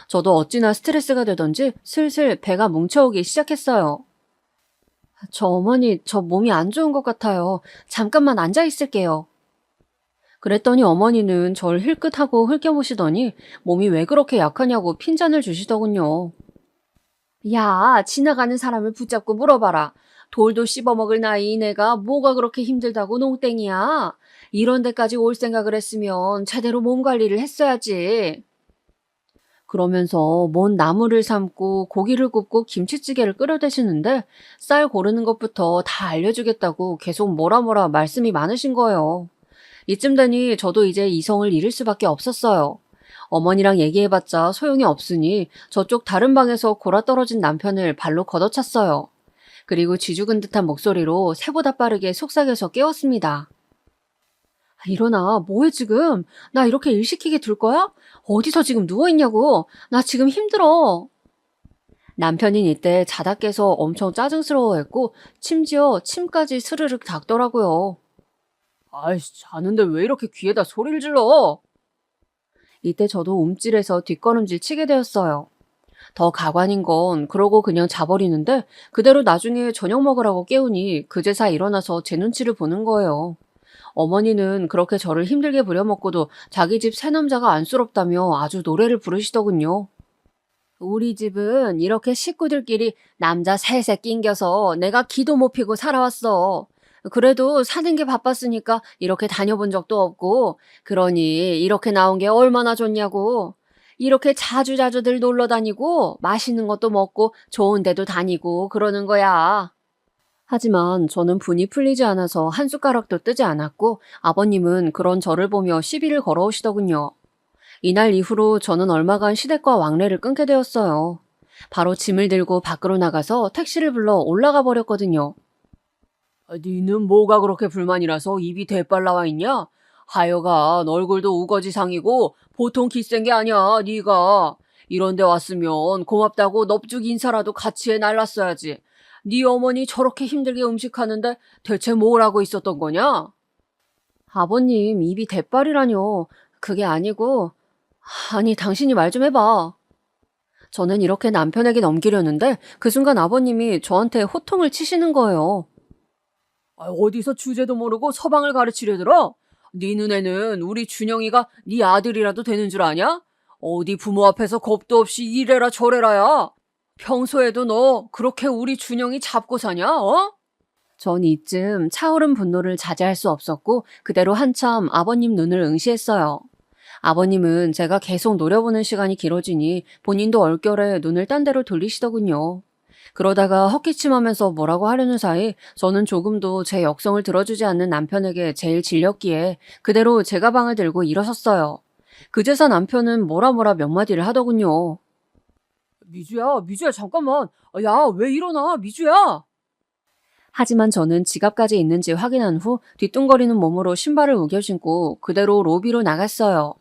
저도 어찌나 스트레스가 되던지 슬슬 배가 뭉쳐오기 시작했어요. 저 어머니, 저 몸이 안 좋은 것 같아요. 잠깐만 앉아 있을게요. 그랬더니 어머니는 절 힐끗하고 흘겨보시더니 몸이 왜 그렇게 약하냐고 핀잔을 주시더군요. 야, 지나가는 사람을 붙잡고 물어봐라. 돌도 씹어먹을 나이 내가 뭐가 그렇게 힘들다고 농땡이야. 이런 데까지 올 생각을 했으면 제대로 몸 관리를 했어야지. 그러면서 뭔 나물을 삶고 고기를 굽고 김치찌개를 끓여대시는데 쌀 고르는 것부터 다 알려주겠다고 계속 뭐라 말씀이 많으신 거예요. 이쯤 되니 저도 이제 이성을 잃을 수밖에 없었어요. 어머니랑 얘기해봤자 소용이 없으니 저쪽 다른 방에서 골아떨어진 남편을 발로 걷어찼어요. 그리고 쥐죽은 듯한 목소리로 새보다 빠르게 속삭여서 깨웠습니다. 일어나, 뭐해 지금? 나 이렇게 일 시키게 둘 거야? 어디서 지금 누워있냐고? 나 지금 힘들어. 남편인 이때 자다 깨서 엄청 짜증스러워했고 심지어 침까지 스르륵 닥더라고요. 아이씨, 자는데 왜 이렇게 귀에다 소리를 질러? 이때 저도 움찔해서 뒷걸음질 치게 되었어요. 더 가관인 건 그러고 그냥 자버리는데 그대로 나중에 저녁 먹으라고 깨우니 그제서 일어나서 제 눈치를 보는 거예요. 어머니는 그렇게 저를 힘들게 부려먹고도 자기 집 새남자가 안쓰럽다며 아주 노래를 부르시더군요. 우리 집은 이렇게 식구들끼리 남자 셋에 낑겨서 내가 기도 못 피고 살아왔어. 그래도 사는 게 바빴으니까 이렇게 다녀본 적도 없고, 그러니 이렇게 나온 게 얼마나 좋냐고. 이렇게 자주자주들 놀러 다니고 맛있는 것도 먹고 좋은 데도 다니고 그러는 거야. 하지만 저는 분이 풀리지 않아서 한 숟가락도 뜨지 않았고 아버님은 그런 저를 보며 시비를 걸어오시더군요. 이날 이후로 저는 얼마간 시댁과 왕래를 끊게 되었어요. 바로 짐을 들고 밖으로 나가서 택시를 불러 올라가 버렸거든요. 니는 뭐가 그렇게 불만이라서 입이 대빨 나와 있냐? 하여간 얼굴도 우거지상이고 보통 기센 게 아니야, 네가. 이런 데 왔으면 고맙다고 넙죽 인사라도 같이 해 날랐어야지. 네 어머니 저렇게 힘들게 음식하는데 대체 뭘 하고 있었던 거냐? 아버님, 입이 대빨이라뇨. 그게 아니고... 아니, 당신이 말 좀 해봐. 저는 이렇게 남편에게 넘기려는데 그 순간 아버님이 저한테 호통을 치시는 거예요. 어디서 주제도 모르고 서방을 가르치려 들어? 네 눈에는 우리 준영이가 네 아들이라도 되는 줄 아냐? 어디 부모 앞에서 겁도 없이 이래라 저래라야. 평소에도 너 그렇게 우리 준영이 잡고 사냐? 어? 전 이쯤 차오른 분노를 자제할 수 없었고 그대로 한참 아버님 눈을 응시했어요. 아버님은 제가 계속 노려보는 시간이 길어지니 본인도 얼결에 눈을 딴 데로 돌리시더군요. 그러다가 헛기침하면서 뭐라고 하려는 사이 저는 조금도 제 역성을 들어주지 않는 남편에게 제일 질렸기에 그대로 제 가방을 들고 일어섰어요. 그제서 남편은 뭐라 몇 마디를 하더군요. 미주야, 잠깐만. 야, 왜 일어나, 미주야? 하지만 저는 지갑까지 있는지 확인한 후 뒤뚱거리는 몸으로 신발을 우겨 신고 그대로 로비로 나갔어요.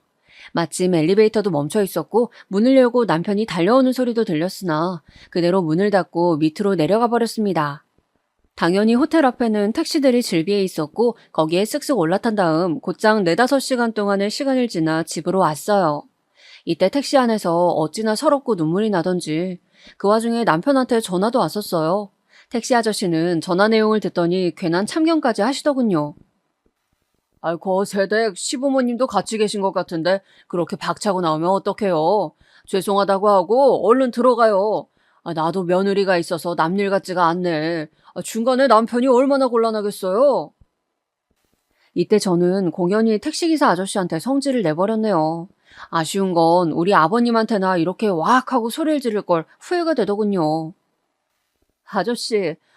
마침 엘리베이터도 멈춰 있었고 문을 열고 남편이 달려오는 소리도 들렸으나 그대로 문을 닫고 밑으로 내려가 버렸습니다. 당연히 호텔 앞에는 택시들이 질비해 있었고 거기에 쓱쓱 올라탄 다음 곧장 4-5시간 동안의 시간을 지나 집으로 왔어요. 이때 택시 안에서 어찌나 서럽고 눈물이 나던지 그 와중에 남편한테 전화도 왔었어요. 택시 아저씨는 전화 내용을 듣더니 괜한 참견까지 하시더군요. 거 세댁 시부모님도 같이 계신 것 같은데 그렇게 박차고 나오면 어떡해요. 죄송하다고 하고 얼른 들어가요. 나도 며느리가 있어서 남일 같지가 않네. 중간에 남편이 얼마나 곤란하겠어요. 이때 저는 공연히 택시기사 아저씨한테 성질을 내버렸네요. 아쉬운 건 우리 아버님한테나 이렇게 와악 하고 소리를 지를 걸 후회가 되더군요.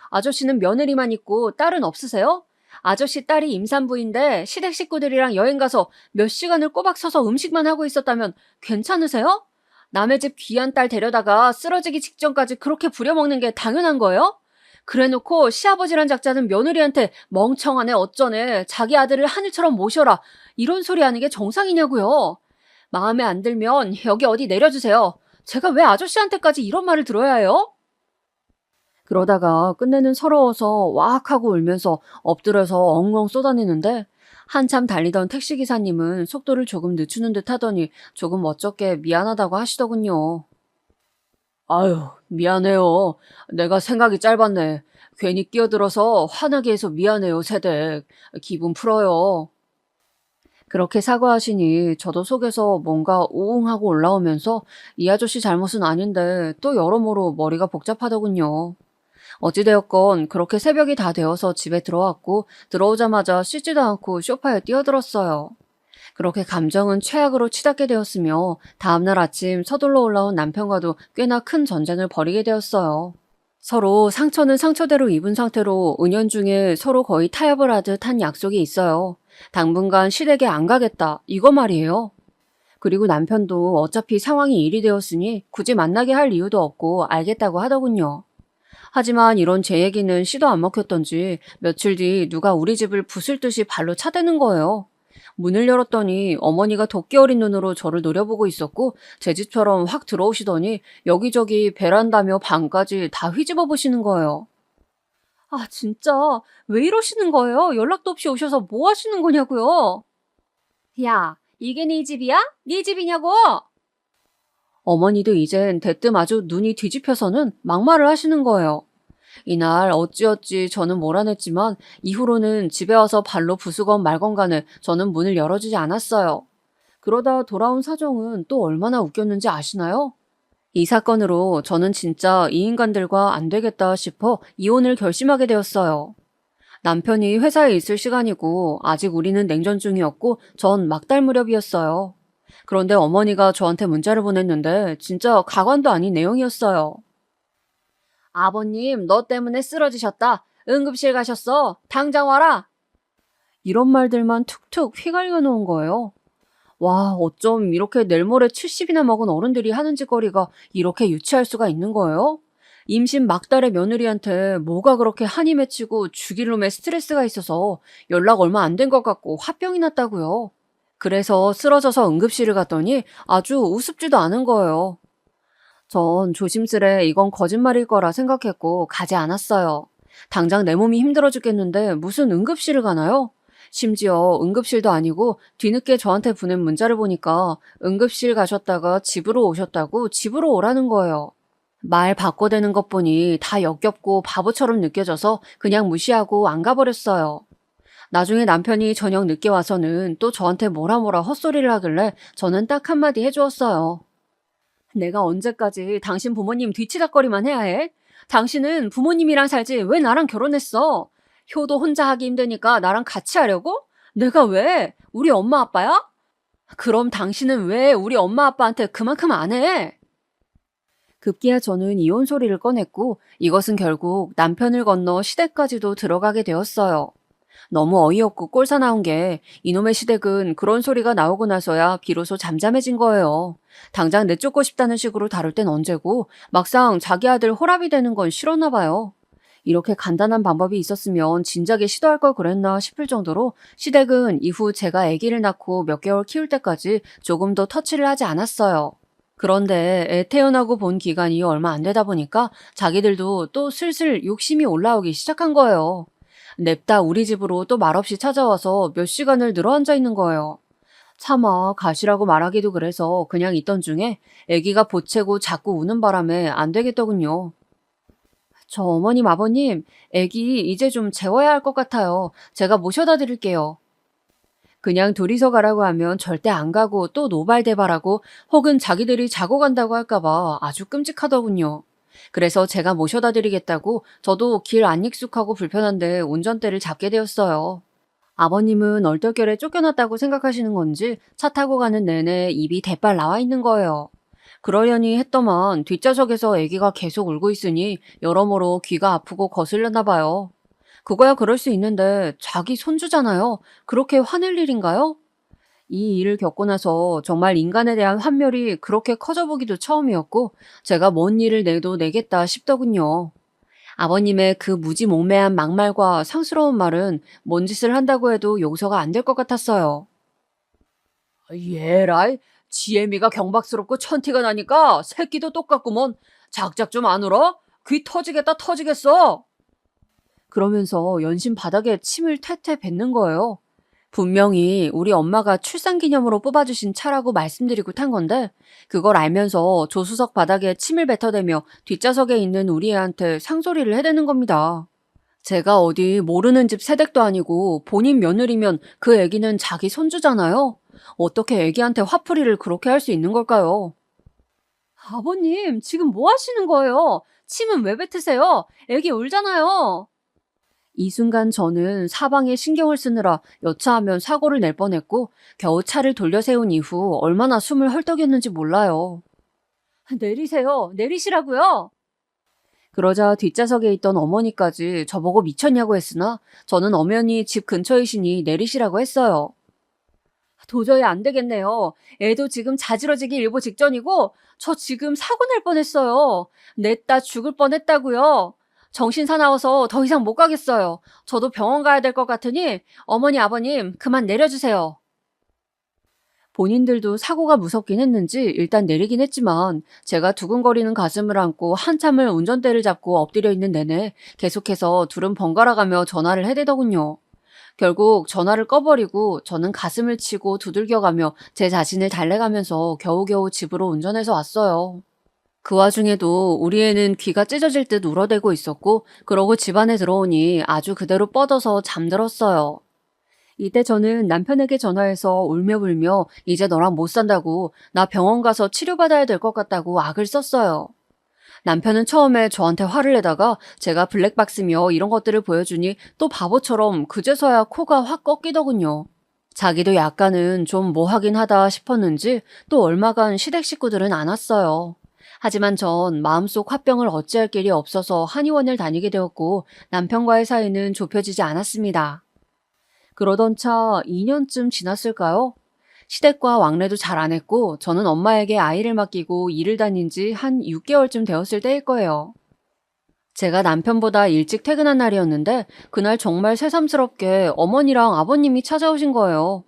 아저씨는 며느리만 있고 딸은 없으세요? 아저씨 딸이 임산부인데 시댁 식구들이랑 여행 가서 몇 시간을 꼬박 서서 음식만 하고 있었다면 괜찮으세요? 남의 집 귀한 딸 데려다가 쓰러지기 직전까지 그렇게 부려먹는 게 당연한 거예요? 그래놓고 시아버지란 작자는 며느리한테 멍청하네 어쩌네 자기 아들을 하늘처럼 모셔라 이런 소리 하는 게 정상이냐고요. 마음에 안 들면 여기 어디 내려주세요. 제가 왜 아저씨한테까지 이런 말을 들어야 해요? 그러다가 끝내는 서러워서 와악 하고 울면서 엎드려서 엉엉 쏟아내는데 한참 달리던 택시기사님은 속도를 조금 늦추는 듯 하더니 조금 어쩌게 미안하다고 하시더군요. 아유, 미안해요. 내가 생각이 짧았네. 괜히 끼어들어서 화나게 해서 미안해요, 세댁. 기분 풀어요. 그렇게 사과하시니 저도 속에서 뭔가 우웅하고 올라오면서 이 아저씨 잘못은 아닌데 또 여러모로 머리가 복잡하더군요. 어찌되었건 그렇게 새벽이 다 되어서 집에 들어왔고 들어오자마자 씻지도 않고 소파에 뛰어들었어요. 그렇게 감정은 최악으로 치닫게 되었으며 다음날 아침 서둘러 올라온 남편과도 꽤나 큰 전쟁을 벌이게 되었어요. 서로 상처는 상처대로 입은 상태로 은연중에 서로 거의 타협을 하듯 한 약속이 있어요. 당분간 시댁에 안 가겠다 이거 말이에요. 그리고 남편도 어차피 상황이 일이 되었으니 굳이 만나게 할 이유도 없고 알겠다고 하더군요. 하지만 이런 제 얘기는 씨도 안 먹혔던지 며칠 뒤 누가 우리 집을 부술 듯이 발로 차대는 거예요. 문을 열었더니 어머니가 도끼 어린 눈으로 저를 노려보고 있었고 제 집처럼 확 들어오시더니 여기저기 베란다며 방까지 다 휘집어 보시는 거예요. 아 진짜 왜 이러시는 거예요? 연락도 없이 오셔서 뭐 하시는 거냐고요? 야 이게 네 집이야? 네 집이냐고? 어머니도 이젠 대뜸 아주 눈이 뒤집혀서는 막말을 하시는 거예요. 이날 어찌어찌 저는 몰아냈지만 이후로는 집에 와서 발로 부수건 말건 간에 저는 문을 열어주지 않았어요. 그러다 돌아온 사정은 또 얼마나 웃겼는지 아시나요? 이 사건으로 저는 진짜 이 인간들과 안 되겠다 싶어 이혼을 결심하게 되었어요. 남편이 회사에 있을 시간이고 아직 우리는 냉전 중이었고 전 막달 무렵이었어요. 그런데 어머니가 저한테 문자를 보냈는데 진짜 가관도 아닌 내용이었어요. 아버님, 너 때문에 쓰러지셨다. 응급실 가셨어. 당장 와라. 이런 말들만 툭툭 휘갈겨 놓은 거예요. 와, 어쩜 이렇게 내일 모레 70이나 먹은 어른들이 하는 짓거리가 이렇게 유치할 수가 있는 거예요? 임신 막달의 며느리한테 뭐가 그렇게 한이 맺히고 죽일 놈의 스트레스가 있어서 연락 얼마 안 된 것 같고 화병이 났다고요. 그래서 쓰러져서 응급실을 갔더니 아주 우습지도 않은 거예요. 전 조심스레 이건 거짓말일 거라 생각했고 가지 않았어요. 당장 내 몸이 힘들어 죽겠는데 무슨 응급실을 가나요? 심지어 응급실도 아니고 뒤늦게 저한테 보낸 문자를 보니까 응급실 가셨다가 집으로 오셨다고 집으로 오라는 거예요. 말 바꿔대는 것 보니 다 역겹고 바보처럼 느껴져서 그냥 무시하고 안 가버렸어요. 나중에 남편이 저녁 늦게 와서는 또 저한테 뭐라 헛소리를 하길래 저는 딱 한마디 해주었어요. 내가 언제까지 당신 부모님 뒤치다거리만 해야 해? 당신은 부모님이랑 살지 왜 나랑 결혼했어? 효도 혼자 하기 힘드니까 나랑 같이 하려고? 내가 왜? 우리 엄마 아빠야? 그럼 당신은 왜 우리 엄마 아빠한테 그만큼 안 해? 급기야 저는 이혼 소리를 꺼냈고 이것은 결국 남편을 건너 시댁까지도 들어가게 되었어요. 너무 어이없고 꼴사 나온 게 이놈의 시댁은 그런 소리가 나오고 나서야 비로소 잠잠해진 거예요. 당장 내쫓고 싶다는 식으로 다룰 땐 언제고 막상 자기 아들 호랍이 되는 건 싫었나 봐요. 이렇게 간단한 방법이 있었으면 진작에 시도할 걸 그랬나 싶을 정도로 시댁은 이후 제가 아기를 낳고 몇 개월 키울 때까지 조금도 터치를 하지 않았어요. 그런데 애 태어나고 본 기간이 얼마 안 되다 보니까 자기들도 또 슬슬 욕심이 올라오기 시작한 거예요. 냅다 우리 집으로 또 말없이 찾아와서 몇 시간을 늘어앉아 있는 거예요. 차마 가시라고 말하기도 그래서 그냥 있던 중에 아기가 보채고 자꾸 우는 바람에 안 되겠더군요. 저 어머님, 아버님, 아기 이제 좀 재워야 할 것 같아요. 제가 모셔다 드릴게요. 그냥 둘이서 가라고 하면 절대 안 가고 또 노발대발하고 혹은 자기들이 자고 간다고 할까봐 아주 끔찍하더군요. 그래서 제가 모셔다 드리겠다고 저도 길 안 익숙하고 불편한데 운전대를 잡게 되었어요. 아버님은 얼떨결에 쫓겨났다고 생각하시는 건지 차 타고 가는 내내 입이 대빨 나와 있는 거예요. 그러려니 했더만 뒷좌석에서 아기가 계속 울고 있으니 여러모로 귀가 아프고 거슬렸나 봐요. 그거야 그럴 수 있는데 자기 손주잖아요. 그렇게 화낼 일인가요? 이 일을 겪고 나서 정말 인간에 대한 환멸이 그렇게 커져보기도 처음이었고 제가 뭔 일을 내도 내겠다 싶더군요. 아버님의 그 무지몽매한 막말과 상스러운 말은 뭔 짓을 한다고 해도 용서가 안 될 것 같았어요. 얘라이, 지혜미가 경박스럽고 천티가 나니까 새끼도 똑같구먼. 작작 좀 안 울어? 귀 터지겠다 터지겠어. 그러면서 연신 바닥에 침을 퇴퇴 뱉는 거예요. 분명히 우리 엄마가 출산기념으로 뽑아주신 차라고 말씀드리고 탄 건데 그걸 알면서 조수석 바닥에 침을 뱉어대며 뒷좌석에 있는 우리 애한테 상소리를 해대는 겁니다. 제가 어디 모르는 집 새댁도 아니고 본인 며느리면 그 애기는 자기 손주잖아요. 어떻게 애기한테 화풀이를 그렇게 할 수 있는 걸까요? 아버님, 지금 뭐 하시는 거예요? 침은 왜 뱉으세요? 애기 울잖아요. 이 순간 저는 사방에 신경을 쓰느라 여차하면 사고를 낼 뻔했고 겨우 차를 돌려 세운 이후 얼마나 숨을 헐떡였는지 몰라요. 내리세요. 내리시라고요. 그러자 뒷좌석에 있던 어머니까지 저보고 미쳤냐고 했으나 저는 엄연히 집 근처이시니 내리시라고 했어요. 도저히 안 되겠네요. 애도 지금 자지러지기 일보 직전이고 저 지금 사고 낼 뻔했어요. 냈다 죽을 뻔했다고요. 정신 사나워서 더 이상 못 가겠어요. 저도 병원 가야 될 것 같으니 어머니 아버님 그만 내려주세요. 본인들도 사고가 무섭긴 했는지 일단 내리긴 했지만 제가 두근거리는 가슴을 안고 한참을 운전대를 잡고 엎드려 있는 내내 계속해서 둘은 번갈아가며 전화를 해대더군요. 결국 전화를 꺼버리고 저는 가슴을 치고 두들겨가며 제 자신을 달래가면서 겨우겨우 집으로 운전해서 왔어요. 그 와중에도 우리 애는 귀가 찢어질 듯 울어대고 있었고 그러고 집 안에 들어오니 아주 그대로 뻗어서 잠들었어요. 이때 저는 남편에게 전화해서 울며불며 이제 너랑 못 산다고 나 병원 가서 치료받아야 될 것 같다고 악을 썼어요. 남편은 처음에 저한테 화를 내다가 제가 블랙박스며 이런 것들을 보여주니 또 바보처럼 그제서야 코가 확 꺾이더군요. 자기도 약간은 좀 뭐 하긴 하다 싶었는지 또 얼마간 시댁 식구들은 안 왔어요. 하지만 전 마음속 화병을 어찌할 길이 없어서 한의원을 다니게 되었고 남편과의 사이는 좁혀지지 않았습니다. 그러던 차 2년쯤 지났을까요? 시댁과 왕래도 잘 안 했고 저는 엄마에게 아이를 맡기고 일을 다닌 지 한 6개월쯤 되었을 때일 거예요. 제가 남편보다 일찍 퇴근한 날이었는데 그날 정말 새삼스럽게 어머니랑 아버님이 찾아오신 거예요.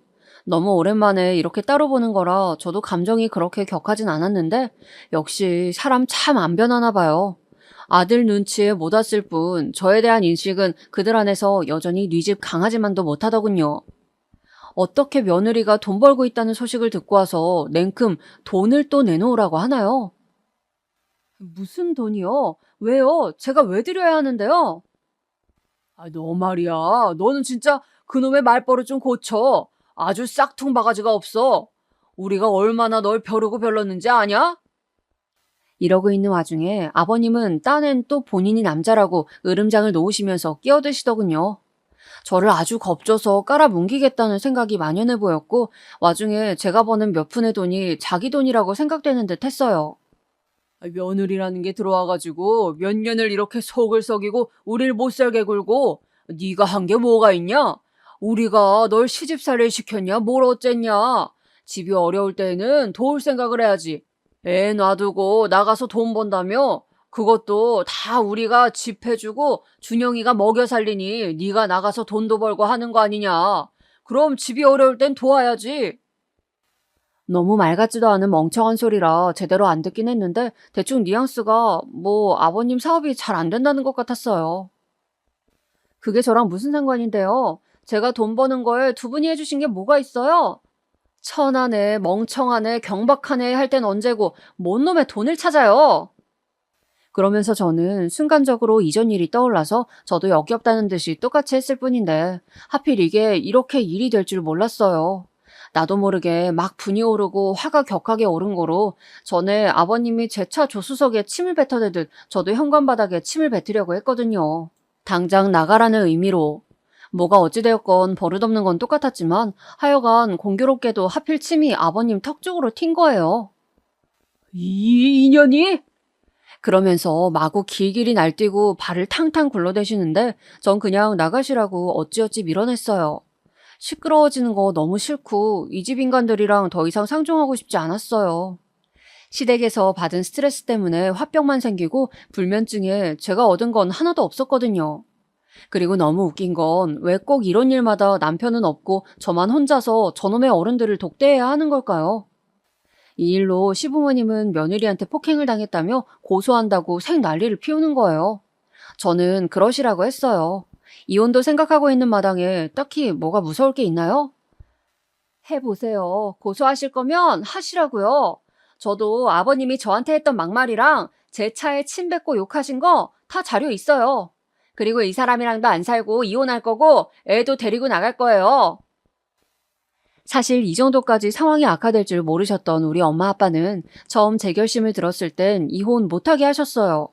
너무 오랜만에 이렇게 따로 보는 거라 저도 감정이 그렇게 격하진 않았는데 역시 사람 참 안 변하나 봐요. 아들 눈치에 못 왔을 뿐 저에 대한 인식은 그들 안에서 여전히 네 집 강아지만도 못하더군요. 어떻게 며느리가 돈 벌고 있다는 소식을 듣고 와서 냉큼 돈을 또 내놓으라고 하나요? 무슨 돈이요? 왜요? 제가 왜 드려야 하는데요? 너 말이야. 너는 진짜 그놈의 말버릇 좀 고쳐. 아주 싹퉁 바가지가 없어. 우리가 얼마나 널 벼르고 별렀는지 아냐? 이러고 있는 와중에 아버님은 딴엔 또 본인이 남자라고 으름장을 놓으시면서 끼어드시더군요. 저를 아주 겁줘서 깔아뭉기겠다는 생각이 만연해 보였고 와중에 제가 버는 몇 푼의 돈이 자기 돈이라고 생각되는 듯 했어요. 며느리라는 게 들어와가지고 몇 년을 이렇게 속을 썩이고 우릴 못살게 굴고 네가 한 게 뭐가 있냐? 우리가 널 시집살이를 시켰냐? 뭘 어쨌냐? 집이 어려울 때는 도울 생각을 해야지. 애 놔두고 나가서 돈 번다며? 그것도 다 우리가 집 해주고 준영이가 먹여 살리니 네가 나가서 돈도 벌고 하는 거 아니냐? 그럼 집이 어려울 땐 도와야지. 너무 말 같지도 않은 멍청한 소리라 제대로 안 듣긴 했는데 대충 뉘앙스가 뭐 아버님 사업이 잘 안 된다는 것 같았어요. 그게 저랑 무슨 상관인데요? 제가 돈 버는 거에 두 분이 해주신 게 뭐가 있어요? 천하네, 멍청하네, 경박하네 할 땐 언제고 뭔 놈의 돈을 찾아요? 그러면서 저는 순간적으로 이전 일이 떠올라서 저도 역겹다는 듯이 똑같이 했을 뿐인데 하필 이게 이렇게 일이 될 줄 몰랐어요. 나도 모르게 막 분이 오르고 화가 격하게 오른 거로 전에 아버님이 제 차 조수석에 침을 뱉어대듯 저도 현관바닥에 침을 뱉으려고 했거든요. 당장 나가라는 의미로. 뭐가 어찌되었건 버릇없는 건 똑같았지만 하여간 공교롭게도 하필 침이 아버님 턱 쪽으로 튄 거예요. 이 인연이? 그러면서 마구 길길이 날뛰고 발을 탕탕 굴러대시는데 전 그냥 나가시라고 어찌어찌 밀어냈어요. 시끄러워지는 거 너무 싫고 이 집 인간들이랑 더 이상 상종하고 싶지 않았어요. 시댁에서 받은 스트레스 때문에 화병만 생기고 불면증에 제가 얻은 건 하나도 없었거든요. 그리고 너무 웃긴 건 왜 꼭 이런 일마다 남편은 없고 저만 혼자서 저놈의 어른들을 독대해야 하는 걸까요? 이 일로 시부모님은 며느리한테 폭행을 당했다며 고소한다고 생 난리를 피우는 거예요. 저는 그러시라고 했어요. 이혼도 생각하고 있는 마당에 딱히 뭐가 무서울 게 있나요? 해보세요. 고소하실 거면 하시라고요. 저도 아버님이 저한테 했던 막말이랑 제 차에 침 뱉고 욕하신 거 다 자료 있어요. 그리고 이 사람이랑도 안 살고 이혼할 거고 애도 데리고 나갈 거예요. 사실 이 정도까지 상황이 악화될 줄 모르셨던 우리 엄마 아빠는 처음 제 결심을 들었을 땐 이혼 못하게 하셨어요.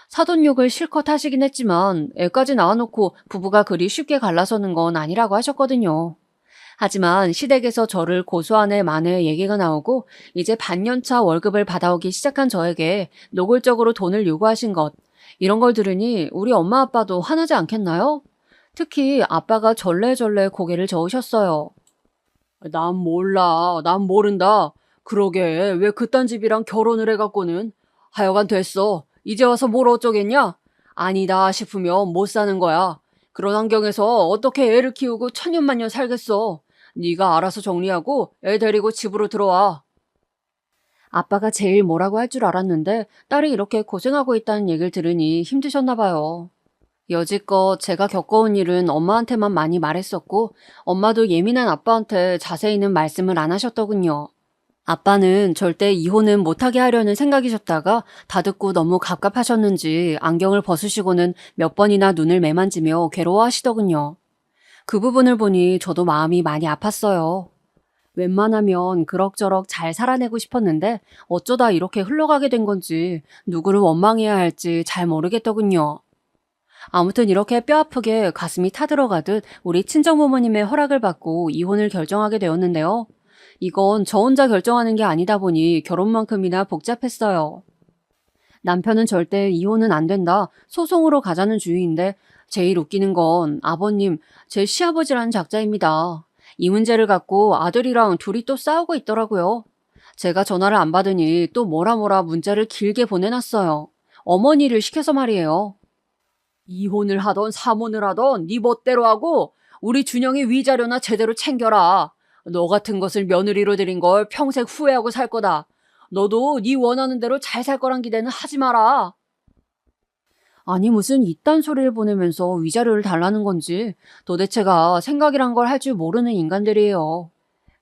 사돈욕을 실컷 하시긴 했지만 애까지 낳아놓고 부부가 그리 쉽게 갈라서는 건 아니라고 하셨거든요. 하지만 시댁에서 저를 고소한 애 만에 얘기가 나오고 이제 반년차 월급을 받아오기 시작한 저에게 노골적으로 돈을 요구하신 것, 이런 걸 들으니 우리 엄마 아빠도 화나지 않겠나요? 특히 아빠가 절레절레 고개를 저으셨어요. 난 몰라. 난 모른다. 그러게 왜 그딴 집이랑 결혼을 해갖고는. 하여간 됐어. 이제 와서 뭘 어쩌겠냐? 아니다 싶으면 못 사는 거야. 그런 환경에서 어떻게 애를 키우고 천년만년 살겠어. 네가 알아서 정리하고 애 데리고 집으로 들어와. 아빠가 제일 뭐라고 할 줄 알았는데 딸이 이렇게 고생하고 있다는 얘기를 들으니 힘드셨나 봐요. 여지껏 제가 겪어온 일은 엄마한테만 많이 말했었고 엄마도 예민한 아빠한테 자세히는 말씀을 안 하셨더군요. 아빠는 절대 이혼은 못하게 하려는 생각이셨다가 다 듣고 너무 갑갑하셨는지 안경을 벗으시고는 몇 번이나 눈을 매만지며 괴로워하시더군요. 그 부분을 보니 저도 마음이 많이 아팠어요. 웬만하면 그럭저럭 잘 살아내고 싶었는데 어쩌다 이렇게 흘러가게 된 건지 누구를 원망해야 할지 잘 모르겠더군요. 아무튼 이렇게 뼈아프게 가슴이 타들어가듯 우리 친정부모님의 허락을 받고 이혼을 결정하게 되었는데요. 이건 저 혼자 결정하는 게 아니다 보니 결혼만큼이나 복잡했어요. 남편은 절대 이혼은 안 된다, 소송으로 가자는 주의인데 제일 웃기는 건 아버님, 제 시아버지라는 작자입니다. 이 문제를 갖고 아들이랑 둘이 또 싸우고 있더라고요. 제가 전화를 안 받으니 또 뭐라 문자를 길게 보내놨어요. 어머니를 시켜서 말이에요. 이혼을 하던 사혼을 하던 네 멋대로 하고 우리 준영이 위자료나 제대로 챙겨라. 너 같은 것을 며느리로 들인 걸 평생 후회하고 살 거다. 너도 네 원하는 대로 잘 살 거란 기대는 하지 마라. 아니 무슨 이딴 소리를 보내면서 위자료를 달라는 건지 도대체가 생각이란 걸 할 줄 모르는 인간들이에요.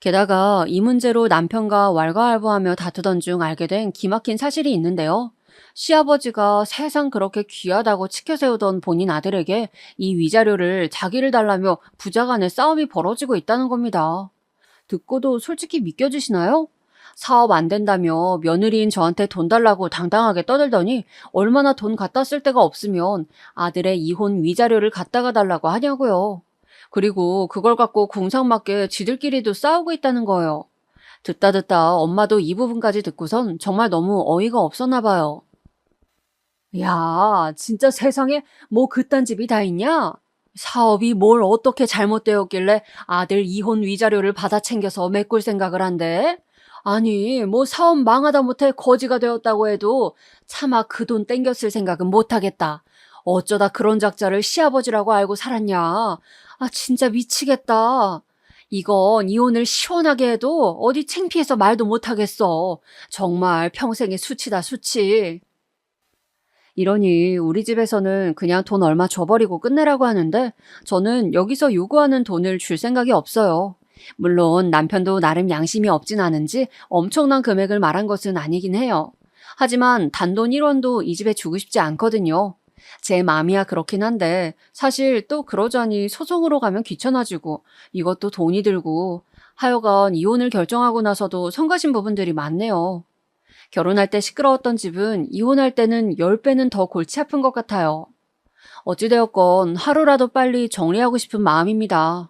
게다가 이 문제로 남편과 왈가왈부하며 다투던 중 알게 된 기막힌 사실이 있는데요. 시아버지가 세상 그렇게 귀하다고 치켜세우던 본인 아들에게 이 위자료를 자기를 달라며 부자간의 싸움이 벌어지고 있다는 겁니다. 듣고도 솔직히 믿겨지시나요? 사업 안 된다며 며느리인 저한테 돈 달라고 당당하게 떠들더니 얼마나 돈 갖다 쓸 데가 없으면 아들의 이혼 위자료를 갖다가 달라고 하냐고요. 그리고 그걸 갖고 궁상맞게 지들끼리도 싸우고 있다는 거예요. 듣다 엄마도 이 부분까지 듣고선 정말 너무 어이가 없었나 봐요. 야, 진짜 세상에 뭐 그딴 집이 다 있냐? 사업이 뭘 어떻게 잘못되었길래 아들 이혼 위자료를 받아 챙겨서 메꿀 생각을 한대? 아니, 뭐 사업 망하다 못해 거지가 되었다고 해도 차마 그 돈 땡겼을 생각은 못하겠다. 어쩌다 그런 작자를 시아버지라고 알고 살았냐? 아, 진짜 미치겠다. 이건 이혼을 시원하게 해도 어디 창피해서 말도 못하겠어. 정말 평생의 수치다, 수치. 이러니 우리 집에서는 그냥 돈 얼마 줘버리고 끝내라고 하는데 저는 여기서 요구하는 돈을 줄 생각이 없어요. 물론 남편도 나름 양심이 없진 않은지 엄청난 금액을 말한 것은 아니긴 해요. 하지만 단돈 1원도 이 집에 주고 싶지 않거든요. 제 마음이야 그렇긴 한데 사실 또 그러자니 소송으로 가면 귀찮아지고 이것도 돈이 들고 하여간 이혼을 결정하고 나서도 성가신 부분들이 많네요. 결혼할 때 시끄러웠던 집은 이혼할 때는 10배는 더 골치 아픈 것 같아요. 어찌되었건 하루라도 빨리 정리하고 싶은 마음입니다.